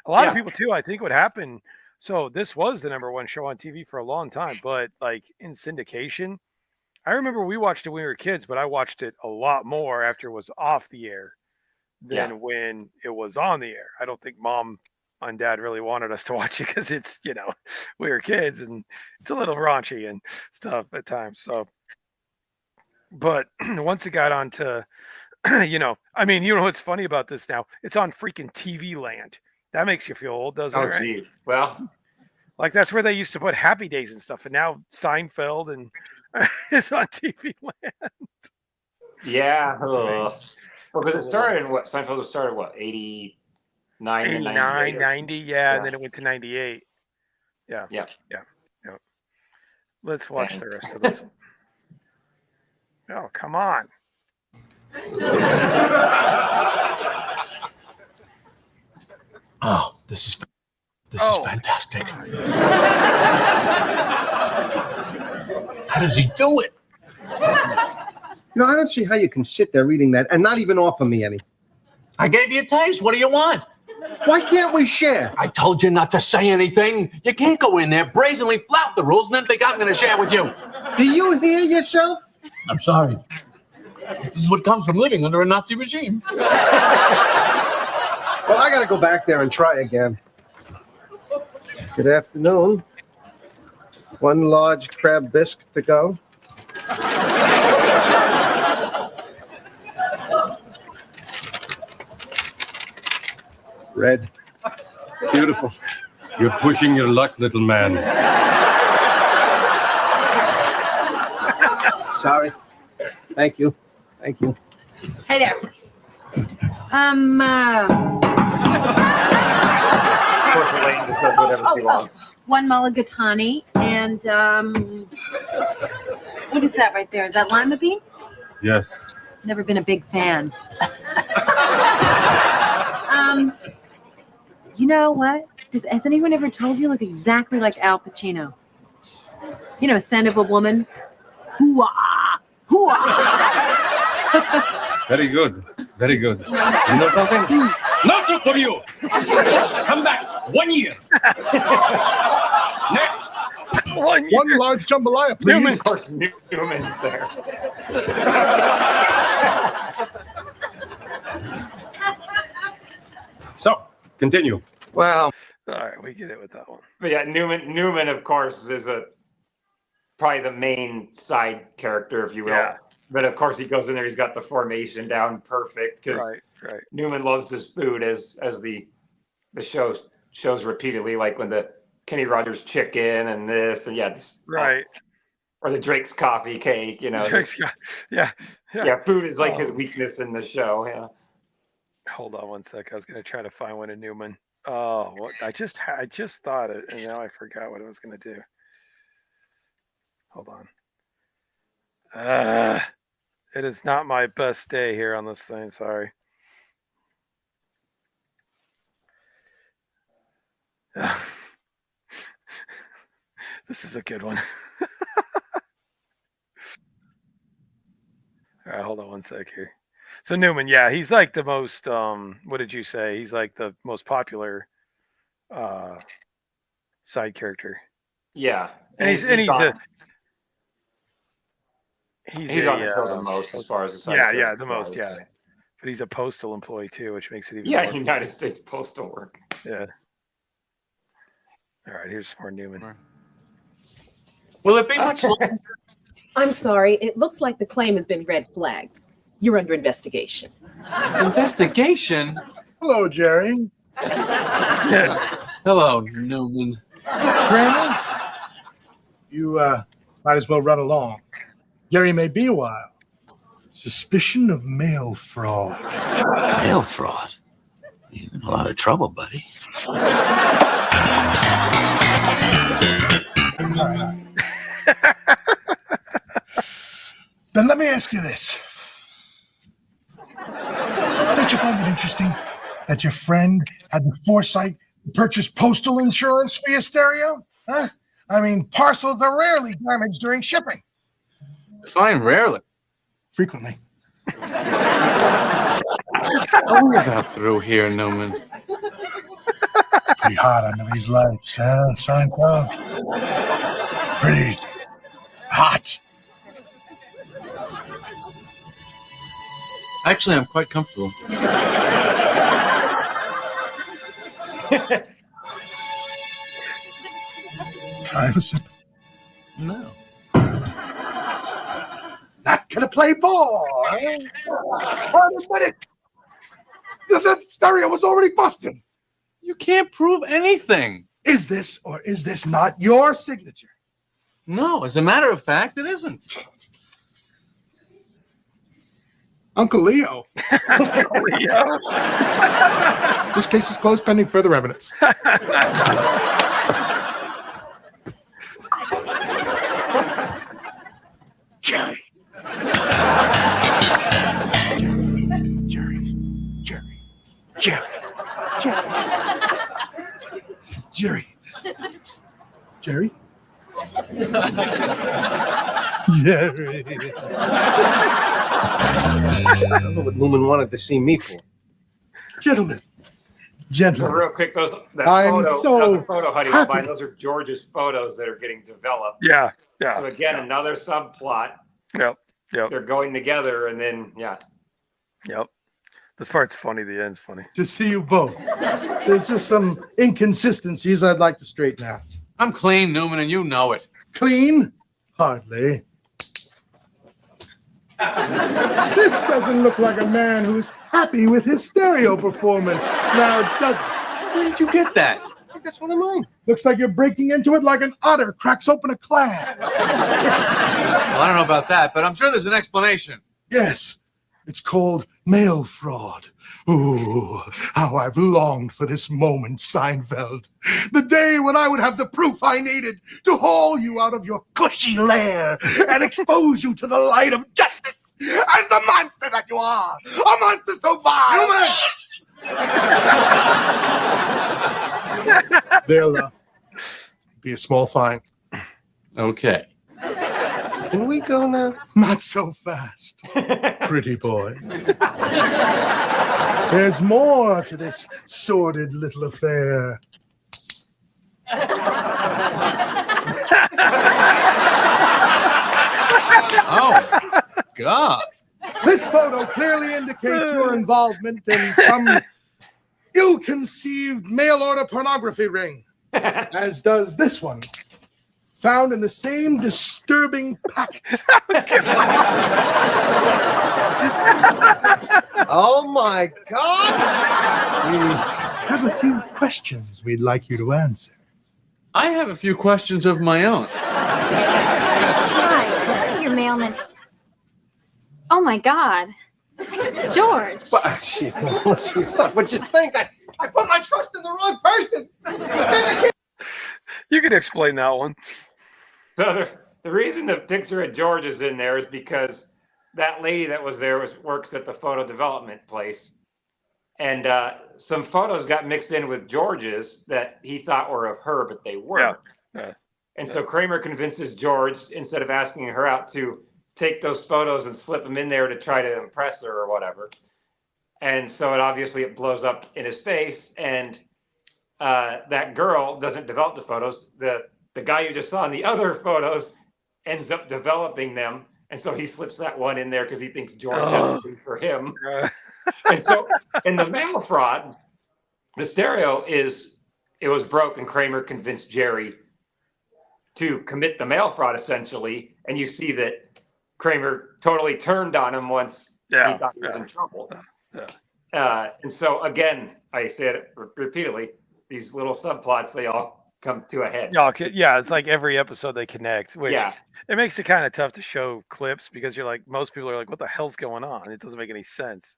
a lot of people too. I think what happened. So this was the #1 show on TV for a long time, but like in syndication, I remember we watched it when we were kids, but I watched it a lot more after it was off the air than when it was on the air. I don't think Mom and Dad really wanted us to watch it because it's, we were kids and it's a little raunchy and stuff at times. So, but once it got onto, I mean, what's funny about this now? It's on freaking TV Land. That makes you feel old, doesn't it?
Oh, geez. Well,
like that's where they used to put Happy Days and stuff, and now Seinfeld and it's on TV Land.
Yeah. Well, because it started in what? Seinfeld started what? 89 and
89, 90,
Yeah.
and then it went to 98. Yeah.
Yeah.
Let's watch the rest of this one. Oh, come on.
Oh, this is fantastic. How does he do it?
I don't see how you can sit there reading that and not even offer me any.
I gave you a taste. What do you want?
Why can't we share?
I told you not to say anything. You can't go in there, brazenly flout the rules, and then think I'm going to share with you.
Do you hear yourself?
I'm sorry. This is what comes from living under a Nazi regime.
Well, I got to go back there and try again. Good afternoon. One large crab bisque to go. Red. Beautiful.
You're pushing your luck, little man.
Sorry. Thank you.
Hey there.
Of course, Elaine just does whatever she wants.
One mulligatawny and what is that right there? Is that lima bean?
Yes.
Never been a big fan. You know what? Has anyone ever told you look exactly like Al Pacino? Scent of a woman. Hoo-ah! Hoo-ah!
Very good. Very good. You know something?
Nothing from you. Come back 1 year. Next.
One large jambalaya, please.
Newman, of course, Newman's there.
So, continue.
Well,
all right, we get it with that one.
But yeah, Newman, of course, is probably the main side character, if you will.
Yeah.
But of course, he goes in there. He's got the formation down perfect because
right.
Newman loves his food, as the show shows repeatedly, like when the Kenny Rogers chicken and this and
right.
Or the Drake's coffee cake,
Drake's yeah.
Food is like his weakness in the show. Yeah.
Hold on one sec. I was gonna try to find one in Newman. Oh, what I just thought it, and now I forgot what I was gonna do. Hold on. It is not my best day here on this thing. Sorry. This is a good one. All right, hold on one sec here. So Newman, yeah, he's like the most. What did you say? He's like the most popular side character.
Yeah,
and he's on
the show the most as far as the side.
Yeah, the most. Yeah, but he's a postal employee too, which makes it even.
Yeah,
more
United States Postal work.
Yeah. All right, here's some more Newman.
Will it be much longer?
I'm sorry. It looks like the claim has been red flagged. You're under investigation.
Investigation?
Hello, Jerry.
Hello, Newman.
Kramer? You might as well run along. Jerry may be a while. Suspicion of mail fraud.
Mail fraud? You're in a lot of trouble, buddy.
All right. Then let me ask you this. Don't you find it interesting that your friend had the foresight to purchase postal insurance for your stereo? Huh? I mean, parcels are rarely damaged during shipping.
Fine, rarely.
Frequently.
Are we about through here, Newman?
It's pretty hot under these lights, huh, Seinfeld? Pretty hot.
Actually, I'm quite comfortable.
Can I have a sip?
No.
Not gonna play ball. Huh? Wait a minute. That stereo was already busted.
You can't prove anything.
Is this or is this not your signature?
No, as a matter of fact, it isn't.
Uncle Leo.
Leo.
This case is closed pending further evidence. Jerry. Jerry. Jerry.
I don't know what Newman wanted to see me for.
Gentlemen.
So real quick, the
I'm
photo, honey,
happy.
those are George's photos that are getting developed.
Yeah.
So again, another subplot.
Yep.
They're going together, and then
Yep. This part's funny. The end's funny.
To see you both. There's just some inconsistencies I'd like to straighten out.
I'm clean, Newman, and you know it.
Clean? Hardly. This doesn't look like a man who's happy with his stereo performance. Now, does it?
Where did you get that?
I think that's one of mine. Looks like you're breaking into it like an otter cracks open a clam.
Well, I don't know about that, but I'm sure there's an explanation.
Yes. It's called mail fraud. Ooh, how I've longed for this moment, Seinfeld. The day when I would have the proof I needed to haul you out of your cushy lair and expose you to the light of justice as the monster that you are. A monster so vile. There'll be a small fine.
Okay.
Can we go now?
Not so fast, pretty boy. There's more to this sordid little affair.
Oh, God.
This photo clearly indicates your involvement in some ill-conceived mail-order pornography ring, as does this one. Found in the same disturbing packet.
Oh my God!
We have a few questions we'd like you to answer.
I have a few questions of my own.
Hi, your mailman. Oh my God, George.
She's not what you think. I put my trust in the wrong person.
You can explain that one.
So the reason the picture of George is in there is because that lady that was there works at the photo development place, and some photos got mixed in with George's that he thought were of her, but they weren't.
Yeah.
And so Kramer convinces George, instead of asking her out, to take those photos and slip them in there to try to impress her or whatever. And so it blows up in his face, and that girl doesn't develop the photos. The guy you just saw in the other photos ends up developing them, and so he slips that one in there because he thinks George has to be for him. And so in the mail fraud, the stereo was broke, and Kramer convinced Jerry to commit the mail fraud essentially, and you see that Kramer totally turned on him once he thought he was in trouble. And so again, I said it repeatedly, these little subplots, they all come to a head.
Yeah, it's like every episode they connect, which it makes it kind of tough to show clips because you're like, most people are like, what the hell's going on? It doesn't make any sense.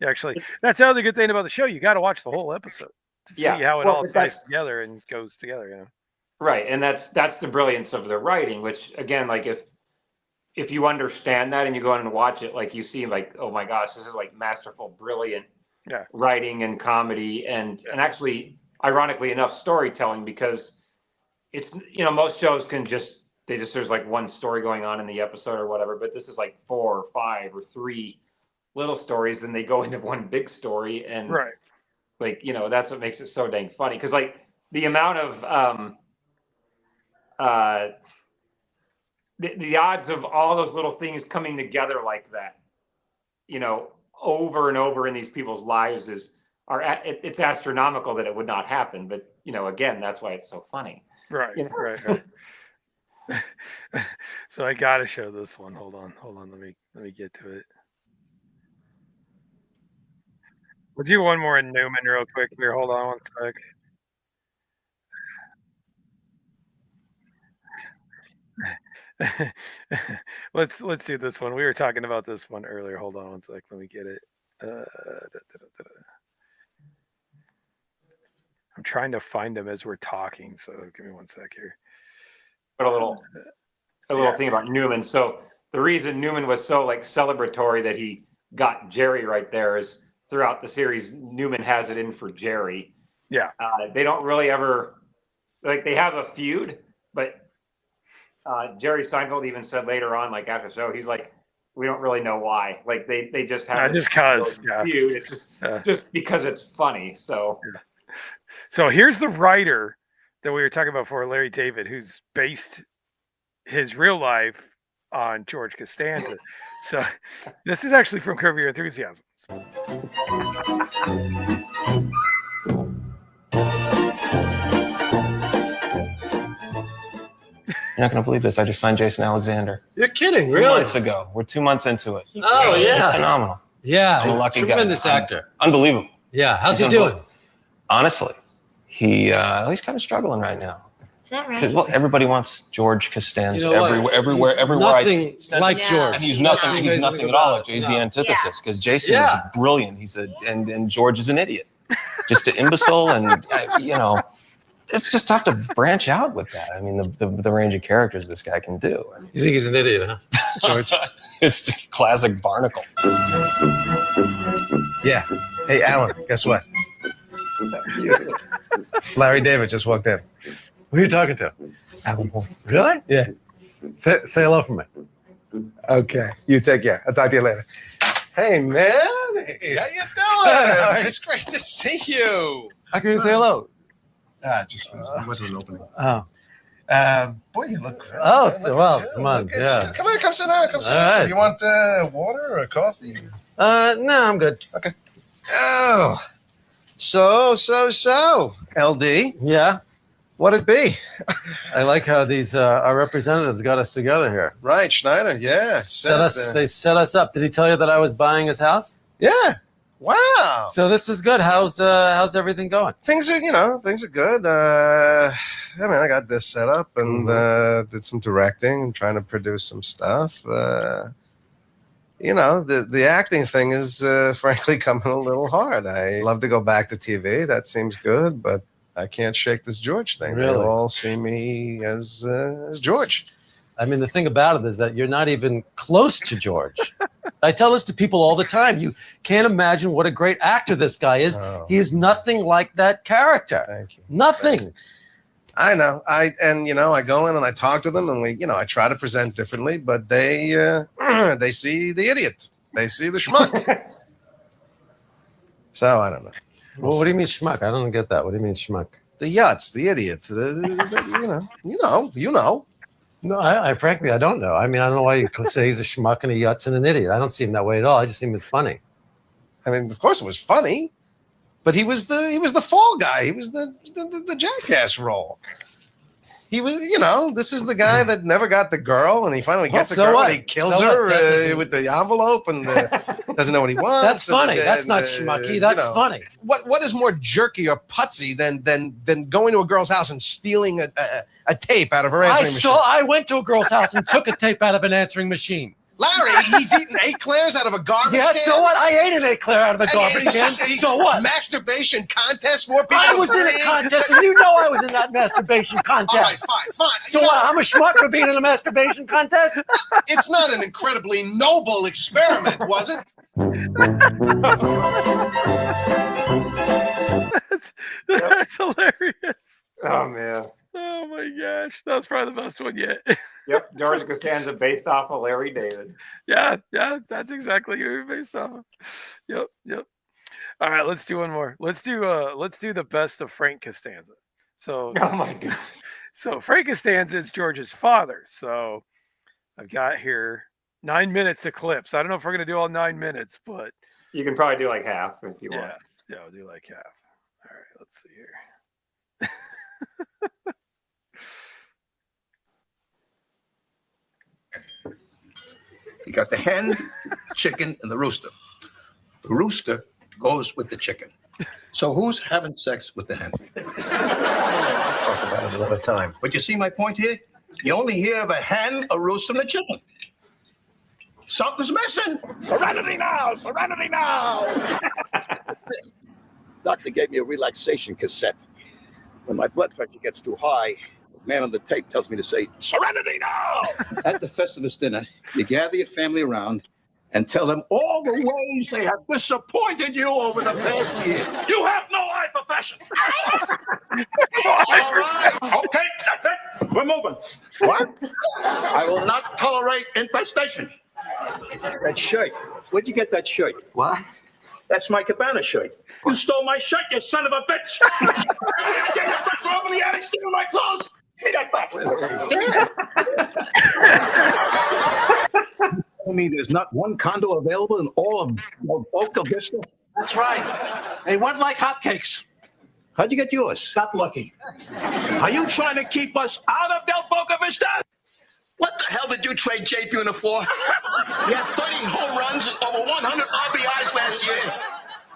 Actually, that's the other good thing about the show. You got to watch the whole episode to see how it all ties together and goes together, you know?
Right. And that's the brilliance of the writing, which again, like if you understand that and you go in and watch it, like you see like, oh my gosh, this is like masterful, brilliant writing and comedy and actually, ironically enough, storytelling, because it's, you know, most shows can just, there's like one story going on in the episode or whatever, but this is like 4 or 5 or 3 little stories, and they go into one big story. And
Right.
like, you know, that's what makes it so dang funny. Cause like the amount of, the odds of all those little things coming together like that, you know, over and over in these people's lives it's astronomical that it would not happen. But, you know, again, that's why it's so funny.
Right.
You know?
Right. So I gotta show this one. Hold on. Let me get to it. We'll do one more in Newman real quick here. Hold on one sec. Let's do this one. We were talking about this one earlier. Hold on one sec. Let me get it. I'm trying to find them as we're talking, so give me one sec here.
But a little thing about Newman. So the reason Newman was so like celebratory that he got Jerry right there is throughout the series, Newman has it in for Jerry.
Yeah.
They don't really ever, like, they have a feud, but Jerry Seinfeld even said later on, like after the show, he's like, we don't really know why. Like they just have
just cause
feud. It's just because it's funny. So
So here's the writer that we were talking about before, Larry David, who's based his real life on George Costanza. So this is actually from Curb Your Enthusiasm.
You're not going to believe this. I just signed Jason Alexander.
You're kidding,
2
really?
months ago. We're 2 months into it.
Oh, yeah.
He's phenomenal.
Yeah,
I'm a lucky guy.
tremendous actor.
Unbelievable.
Yeah, how's
He's
he doing?
unbelievable. Honestly, he's kind of struggling right now.
Is that
'Cause,
right?
well, everybody wants George Costanza
You know what?
everywhere
He's
I
nothing
send
like
him.
George.
And he's
That's
nothing.
the
He's
amazing
nothing
thing
at all.
about it.
He's the
No.
antithesis because Jason
Yeah.
is brilliant. And George is an idiot, just an imbecile, and you know, it's just tough to branch out with that. I mean, the range of characters this guy can do.
You think he's an idiot, huh, George?
It's classic Barnacle.
Yeah. Hey, Alan, guess what? Larry David just walked in.
Who are you talking to?
Alan Moore.
Really?
Yeah.
Say hello for me.
Okay. You take care. I'll talk to you later. Hey, man. Hey, how you doing? It's great to see you.
How can you say hello?
Just wasn't an opening.
Oh.
Boy, you look great.
Oh,
Man, look
well,
at you.
come on,
Look at
yeah.
you. Come on, come sit down. Come sit
All
down.
right.
You want water or a coffee?
No, I'm good.
Okay. Oh. So, LD.
Yeah.
What'd it be?
I like how these our representatives got us together here.
Right, Schneider. Yeah.
They set us up. Did he tell you that I was buying his house?
Yeah. Wow.
So this is good. How's everything going?
Things are good. I mean, I got this set up and did some directing and trying to produce some stuff. The acting thing is frankly coming a little hard. I love to go back to TV. That seems good, but I can't shake this George thing.
Really?
They all see me as George.
I mean, the thing about it is that you're not even close to George. I tell this to people all the time. You can't imagine what a great actor this guy is.
Oh.
He is nothing like that character.
Thank you.
Nothing.
I know. I go in and I talk to them and I try to present differently, but they see the idiot. They see the schmuck. So I don't know.
Well, what do you mean schmuck? I don't get that. What do you mean schmuck?
The yuts, the idiot. You know.
No, I frankly, I don't know. I mean, I don't know why you could say he's a schmuck and a yutz and an idiot. I don't see him that way at all. I just see him as funny.
I mean, of course it was funny, but he was the fall guy. He was the jackass role. He was, this is the guy that never got the girl, and he finally gets the girl, and he kills her with the envelope, and doesn't know what he wants.
That's funny. That's not schmucky. That's funny.
What is more jerky or putsy than going to a girl's house and stealing a tape out of her answering machine?
I went to a girl's house and took a tape out of an answering machine.
Larry, he's eating eclairs out of a garbage can.
Yeah, so what? I ate an eclair out of the garbage can. So what?
Masturbation contest, more people.
I was in a contest, and you know I was in that masturbation contest.
All right, fine.
So what? I'm a schmuck for being in a masturbation contest?
It's not an incredibly noble experiment, was it?
That's hilarious.
Oh man.
Oh my god. That's probably the best one yet.
Yep, George Costanza based off of Larry David.
Yeah, that's exactly who you're based off of. Yep. All right, let's do one more. Let's do the best of Frank Costanza. So
Oh my god.
So Frank Costanza is George's father. So I've got here 9 minutes of clips. I don't know if we're gonna do all 9 minutes, but
You can probably do like half if you want.
yeah, we'll do like half. All right, let's see here.
You got the hen, the chicken, and the rooster. The rooster goes with the chicken. So who's having sex with the hen? Talk about it another time. But you see my point here? You only hear of a hen, a rooster, and a chicken. Something's missing. Serenity now! Serenity now! Doctor gave me a relaxation cassette. When my blood pressure gets too high, the man on the tape tells me to say, Serenity now! At the Festivus dinner, you gather your family around and tell them all the ways they have disappointed you over the past year. You have no eye for fashion. All right. Okay, that's it. We're moving. What? I will not tolerate infestation. That shirt. Where'd you get that shirt? What? That's my Cabana shirt. You stole my shirt, you son of a bitch! Get your friends over the attic stealing my clothes! Give me that back! Tell me there's not one condo available in all of Boca Vista? That's right. They went like hotcakes. How'd you get yours? Got lucky. Are you trying to keep us out of Del Boca Vista? What the hell did you trade Jay Buhner for? He had 30 home runs and over 100 RBIs last year.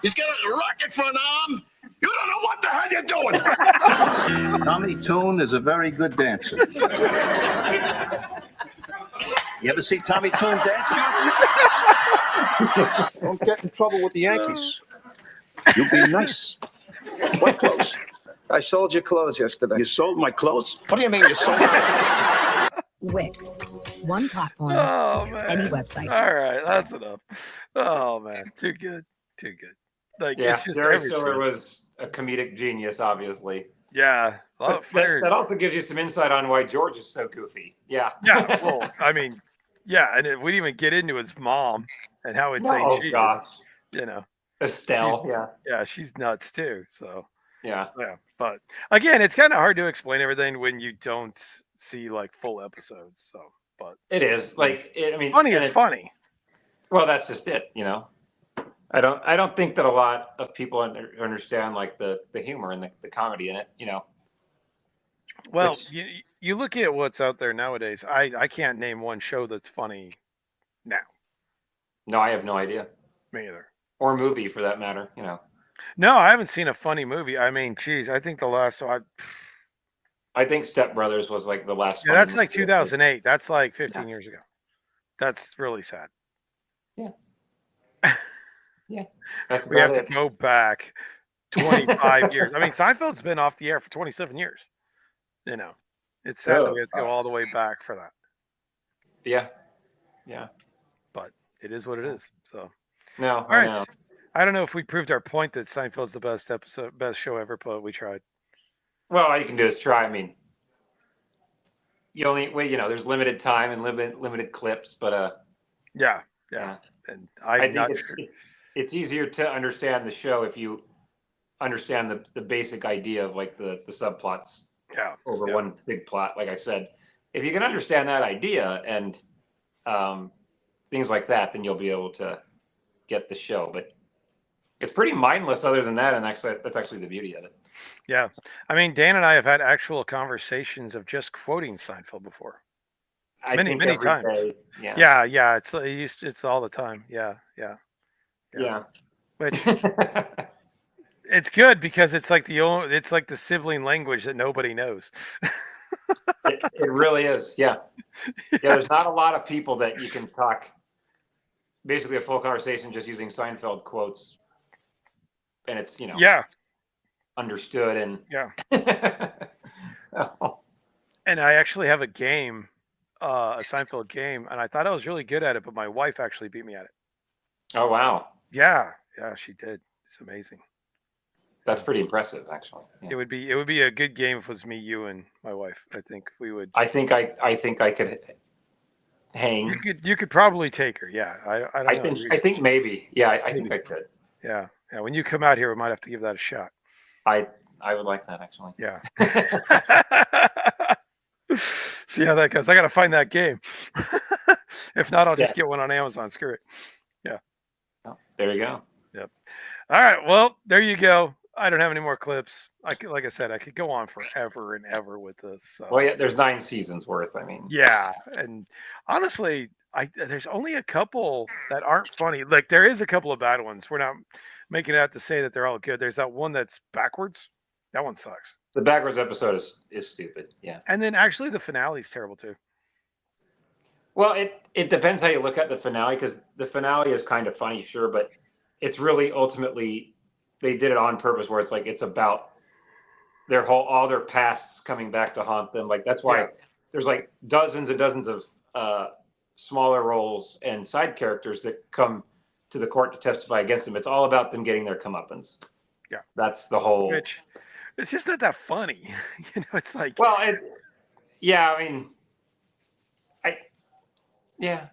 He's got a rocket for an arm. You don't know what the hell you're doing. Tommy Toon is a very good dancer. You ever see Tommy Toon dance? Don't get in trouble with the Yankees. You be nice. What clothes? I sold your clothes yesterday. You sold my clothes? What do you mean you sold my clothes?
Wix. One platform.
Oh man.
Any website.
All right, that's enough. Oh man, too good. Like
Yeah,
it's just
Jerry
everything.
Stiller was a comedic genius, obviously.
Yeah, a lot of
But
flair.
that also gives you some insight on why George is so goofy. Yeah.
Yeah, well, I mean, yeah, and we didn't even get into his mom and how insane
Oh
she
gosh.
is. You know,
Estelle.
Yeah, she's nuts too. So
Yeah.
but again, it's kind of hard to explain everything when you don't see like full episodes. So, but
It is like I mean,
funny
and
is funny.
Well, that's just it. You know, I don't think that a lot of people understand like the humor and the comedy in it. You know.
Well,
Which-
you look at what's out there nowadays. I can't name one show that's funny now.
No, I have no idea.
Me either.
Or movie for that matter. You know.
No, I haven't seen a funny movie. I mean, geez, I think the last
I think Step Brothers was like the last.
yeah,
funny
that's like
movie.
2008. That's like 15 years ago. That's really sad.
Yeah. That's
We have
about
to
it.
go back 25 years. I mean, Seinfeld's been off the air for 27 years. You know, it's sad that we have to go all the way back for that.
Yeah. Yeah.
But it is what it is. So,
No.
all right. I don't know if we proved our point that Seinfeld's the best show ever, but we tried.
Well, all you can do is try. I mean, there's limited time and limited clips, but
Yeah. And
I think it's easier to understand the show if you understand the basic idea of like the subplots over one big plot. Like I said, if you can understand that idea and things like that, then you'll be able to get the show. But it's pretty mindless other than that, and that's actually the beauty of it.
Yeah. I mean, Dan and I have had actual conversations of just quoting Seinfeld before. Many
every
times.
day,
Yeah. It's all the time. Yeah. Which it's good because it's like the sibling language that nobody knows.
It really is. Yeah. There's not a lot of people that you can talk basically a full conversation just using Seinfeld quotes, and it's understood and so.
And I actually have a game, a Seinfeld game, and I thought I was really good at it, but my wife actually beat me at it.
Oh wow.
Yeah, she did. It's amazing.
That's pretty impressive, actually. Yeah.
It would be a good game if it was me, you, and my wife. I think we would.
I think I could hang.
You could probably take her. Yeah, I don't know.
I think maybe. Yeah, I think I could.
Yeah. When you come out here, we might have to give that a shot.
I would like that, actually.
Yeah. See how that goes. I got to find that game. If not, I'll just get one on Amazon. Screw it. Yeah.
Oh, there you go.
Yep. All right. Well, there you go. I don't have any more clips. Like I said, I could go on forever and ever with this. So.
Well, yeah, there's 9 seasons worth. I mean.
Yeah, and honestly, there's only a couple that aren't funny. Like there is a couple of bad ones. We're not making it out to say that they're all good. There's that one that's backwards. That one sucks.
The backwards episode is stupid. Yeah.
And then actually the finale is terrible too.
Well, it depends how you look at the finale, because the finale is kind of funny, sure, but it's really ultimately they did it on purpose, where it's like it's about all their pasts coming back to haunt them. Like that's why there's like dozens and dozens of smaller roles and side characters that come to the court to testify against them. It's all about them getting their comeuppance.
Yeah,
that's the whole.
Which it's just not that funny. It's like
yeah. I mean, yeah.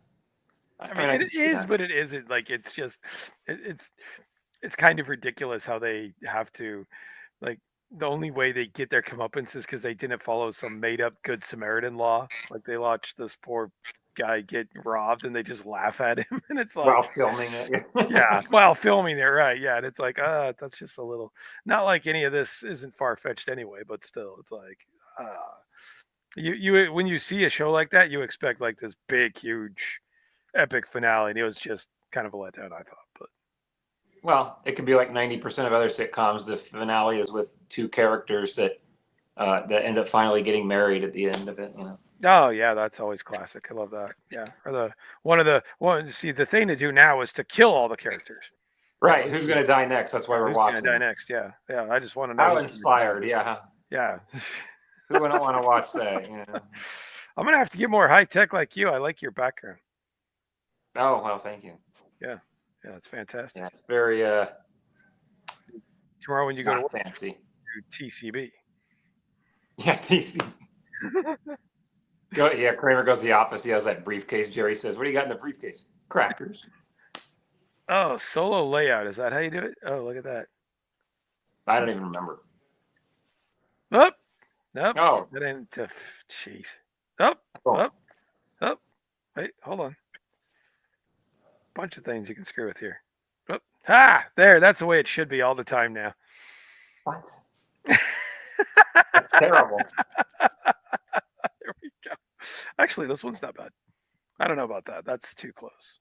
I mean, it is, but it isn't. Like it's just it's kind of ridiculous how they have to, like, the only way they get their comeuppance is because they didn't follow some made up Good Samaritan law. Like they watched this poor guy get robbed and they just laugh at him, and it's like
while filming it.
Yeah, while filming it, right? Yeah, and it's like, that's just a little. Not like any of this isn't far fetched anyway, but still, it's like, you when you see a show like that, you expect like this big, huge, epic finale, and it was just kind of a letdown, I thought. But
well, it could be like 90% of other sitcoms. The finale is with 2 characters that end up finally getting married at the end of it. You know.
Oh yeah, that's always classic. I love that. Yeah, or see, the thing to do now is to kill all the characters.
Right. Who's going to die next? That's why we're watching.
Who's going to die next? Yeah. I just want to know.
How inspired? Yeah.
Yeah.
Who wouldn't want to watch that? Yeah.
I'm gonna have to get more high tech like you. I like your background.
Oh well, thank you.
Yeah, it's fantastic.
Yeah, it's very.
Tomorrow when you go to work,
fancy.
Do TCB.
Yeah, TCB. Kramer goes the opposite. He has that briefcase. Jerry says, "What do you got in the briefcase?" Crackers.
Oh, solo layout. Is that how you do it? Oh, look at that.
I don't even remember.
Up. Nope.
Oh.
That ain't. Jeez. Up. Wait, hold on. Bunch of things you can screw with here. Oh. There. That's the way it should be all the time now.
What? That's terrible.
There we go. Actually, this one's not bad. I don't know about that. That's too close.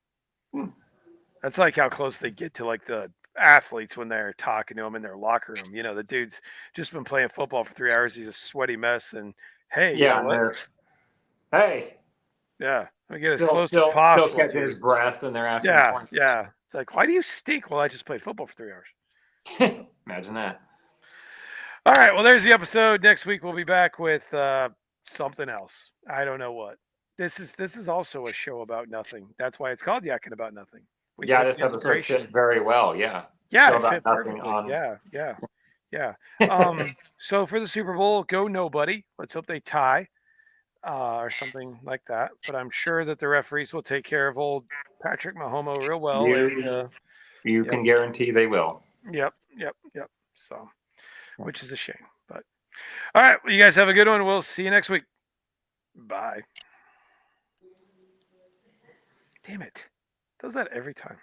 That's like how close they get to like the athletes when they're talking to them in their locker room. You know, the dude's just been playing football for 3 hours. He's a sweaty mess. And hey,
yeah,
you know
hey,
yeah, I get as close as possible.
Still catching his breath, and they're asking.
Yeah. It's like, why do you stink? Well, I just played football for 3 hours.
Imagine that.
All right, well, there's the episode. Next week we'll be back with something else. I don't know what. This is also a show about nothing. That's why it's called Yakin About Nothing.
This episode fits very well. Yeah.
Yeah, it fit perfectly. Yeah. So for the Super Bowl, go nobody. Let's hope they tie or something like that. But I'm sure that the referees will take care of old Patrick Mahomes real well.
You can guarantee they will.
Yep. So, which is a shame. But all right, well, you guys have a good one. We'll see you next week. Bye. Damn it. Does that every time.